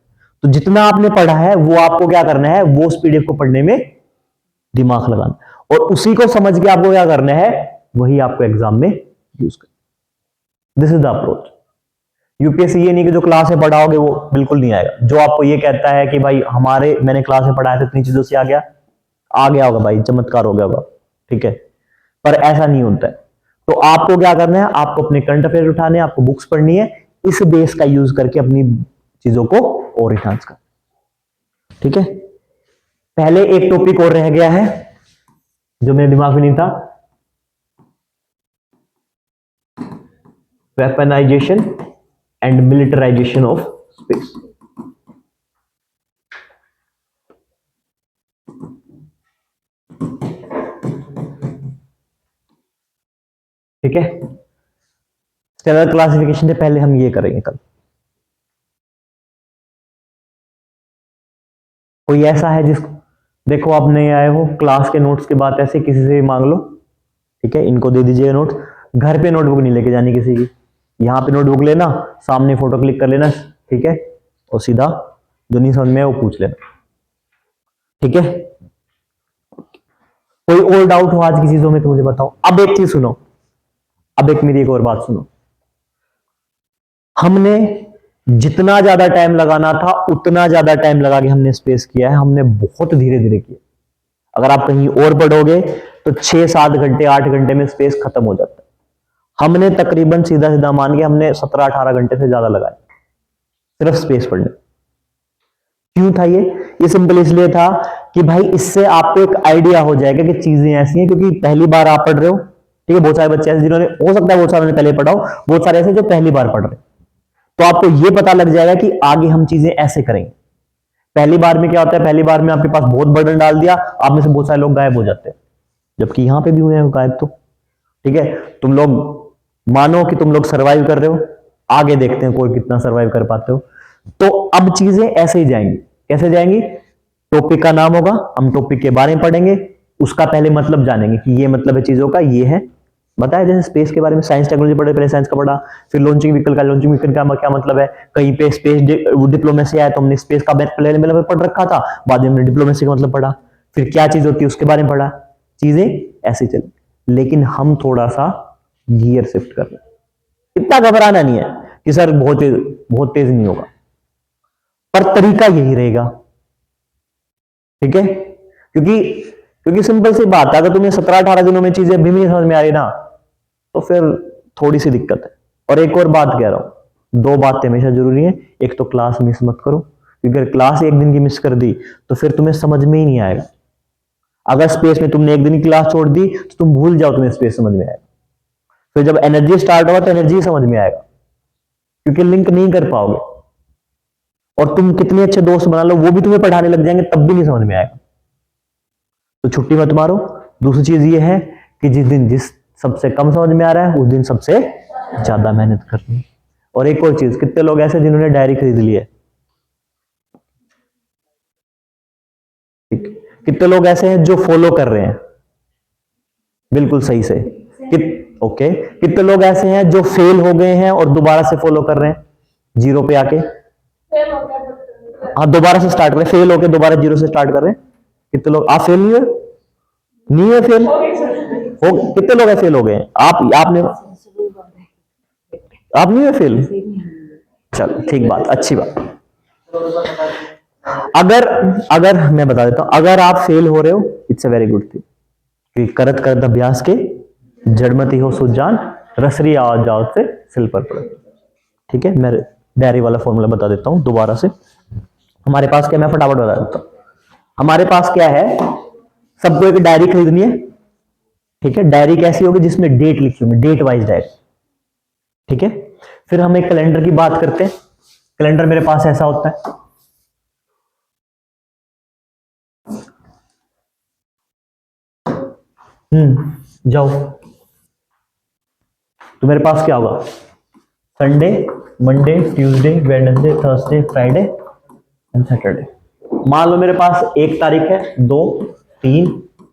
तो जितना आपने पढ़ा है वो आपको क्या करना है, वो उस पीडीएफ को पढ़ने में दिमाग लगाना, और उसी को समझ के आपको क्या करना है, वही आपको एग्जाम में यूज करना। This is the approach. UPSC ये नहीं कि जो क्लास में पढ़ाओगे वो बिल्कुल नहीं आएगा। जो आपको ये कहता है कि भाई मैंने क्लास में पढ़ाया था इतनी चीजों से आ गया होगा भाई, चमत्कार हो गया होगा, ठीक है, पर ऐसा नहीं होता है। तो आपको क्या करना है, आपको अपने करंट अफेयर उठाने हैं, आपको बुक्स पढ़नी है, इस बेस का यूज करके अपनी चीजों को और एनहांस कर, ठीक है। पहले एक टॉपिक और रह गया है जो मेरे दिमाग में नहीं था, weaponisation and militarisation of space. ठीक है, स्टेलर क्लासिफिकेशन से पहले हम ये करेंगे कल। कोई ऐसा है जिसको, देखो आप नए आए हो, क्लास के नोट्स की बात ऐसे किसी से भी मांग लो, ठीक है, इनको दे दीजिए नोट्स। घर पे नोटबुक नहीं लेके जानी किसी की, यहाँ पे नोटबुक लेना, सामने फोटो क्लिक कर लेना, ठीक है, और सीधा जो नहीं समझ में है वो पूछ लेना, ठीक है। कोई और डाउट हो आज की चीजों में तो मुझे बताओ। अब एक चीज सुनो, अब एक मेरी एक और बात सुनो, हमने जितना ज्यादा टाइम लगाना था उतना ज्यादा टाइम लगा के हमने स्पेस किया है, हमने बहुत धीरे धीरे किया। अगर आप कहीं और पढ़ोगे तो 6-7 घंटे 8 घंटे में स्पेस खत्म हो जाता है। हमने तकरीबन सीधा सीधा मान के हमने 17-18 घंटे से ज्यादा लगाए सिर्फ स्पेस पढ़ने। क्यों था ये सिंपल इसलिए था कि भाई इससे आपको एक आइडिया हो जाएगा कि चीजें ऐसी हैं, क्योंकि पहली बार आप पढ़ रहे हो, ठीक है। बहुत सारे बच्चे ऐसे जिन्होंने, हो सकता है बहुत सारे ने पहले पढ़ा हो, बहुत सारे ऐसे जो पहली बार पढ़ रहे, तो आपको ये पता लग जाएगा कि आगे हम चीजें ऐसे करेंगे। पहली बार में क्या होता है, पहली बार में आपके पास बहुत बर्डन डाल दिया, आप में से बहुत सारे लोग गायब हो जाते हैं, जबकि यहां पे भी हुए हैं गायब, तो ठीक है। तुम लोग मानो कि तुम लोग सर्वाइव कर रहे हो, आगे देखते हैं कोई कितना सर्वाइव कर पाते हो। तो अब चीजें ऐसे ही जाएंगी। कैसे जाएंगी, टॉपिक का नाम होगा, हम टॉपिक के बारे में पढ़ेंगे, उसका पहले मतलब जानेंगे कि ये मतलब है चीजों का, ये है बताया। जैसे स्पेस के बारे में साइंस टेक्नोलॉजी पढ़े, पहले साइंस का पढ़ा, फिर लॉन्चिंग व्हीकल का, लॉन्चिंग व्हीकल का क्या मतलब है, कहीं पे स्पेस डिप्लोमेसी आया तो हमने स्पेस का पहले पढ़ रखा था, बाद में हमने डिप्लोमेसी का मतलब पढ़ा, फिर क्या चीज होती है उसके बारे में पढ़ा। चीजें ऐसे चली, लेकिन हम थोड़ा सा गियर शिफ्ट कर रहे हैं। इतना घबराना नहीं है कि सर बहुत तेज नहीं होगा, पर तरीका यही रहेगा, ठीक है। क्योंकि सिंपल सी बात है, अगर तुम्हें 17-18 दिनों में चीजें भी नहीं समझ में आ रही ना, तो फिर थोड़ी सी दिक्कत है। और एक और बात कह रहा हूं, 2 बातें हमेशा जरूरी है। एक तो क्लास मिस मत करो, क्योंकि अगर क्लास एक दिन की मिस कर दी तो फिर तुम्हें समझ में ही नहीं आएगा। अगर स्पेस में तुमने एक दिन की क्लास छोड़ दी तो तुम भूल जाओ, तुम्हें स्पेस समझ में आएगा। फिर जब एनर्जी स्टार्ट होगा तो एनर्जी समझ में आएगा, क्योंकि लिंक नहीं कर पाओगे। और तुम कितने अच्छे दोस्त बना लो, वो भी तुम्हें पढ़ाने लग जाएंगे, तब भी नहीं समझ में आएगा। तो छुट्टी मत मारो। दूसरी चीज ये है कि जिस सबसे कम समझ में आ रहा है उस दिन सबसे ज्यादा मेहनत करनी है। और एक और चीज, कितने लोग ऐसे जिन्होंने डायरी खरीद ली है, कितने लोग ऐसे हैं जो फॉलो कर रहे हैं बिल्कुल सही से, ओके। कितने लोग ऐसे हैं जो फेल हो गए हैं और दोबारा से फॉलो कर रहे हैं, जीरो पे आके, हाँ दोबारा से स्टार्ट कर रहे हैं, फेल होके दोबारा जीरो से स्टार्ट कर रहे हैं। कितने लोग, आप फेल नहीं हुए? नहीं है फेल हो, कितने लोग फेल हो गए? आपने आप नहीं हुए फेल? चलो ठीक बात, अच्छी बात। अगर मैं बता देता हूं, अगर आप फेल हो रहे हो, it's a very good thing, कि करत करत अभ्यास के जड़मती हो सुजान, रसरी आवाज जाओ से सिल पर पड़े। ठीक है, मैं डायरी वाला फॉर्मूला बता देता हूं दोबारा से। हमारे पास क्या, मैं फटाफट बता देता हूं। हमारे पास क्या है, सबको एक डायरी खरीदनी है, ठीक है। डायरी कैसी होगी, जिसमें डेट लिखी होगी, डेट वाइज डायरी, ठीक है। फिर हम एक कैलेंडर की बात करते हैं। कैलेंडर मेरे पास ऐसा होता है, जाओ। तो मेरे पास क्या होगा, Sunday, Monday, Tuesday, Wednesday, Thursday, Friday and Saturday. मान लो मेरे पास 1 तारीख है, 2, 3,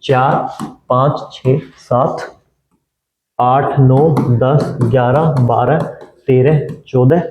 4, 5, 6, 7, 8, 9, 10, 11, 12, 13, 14,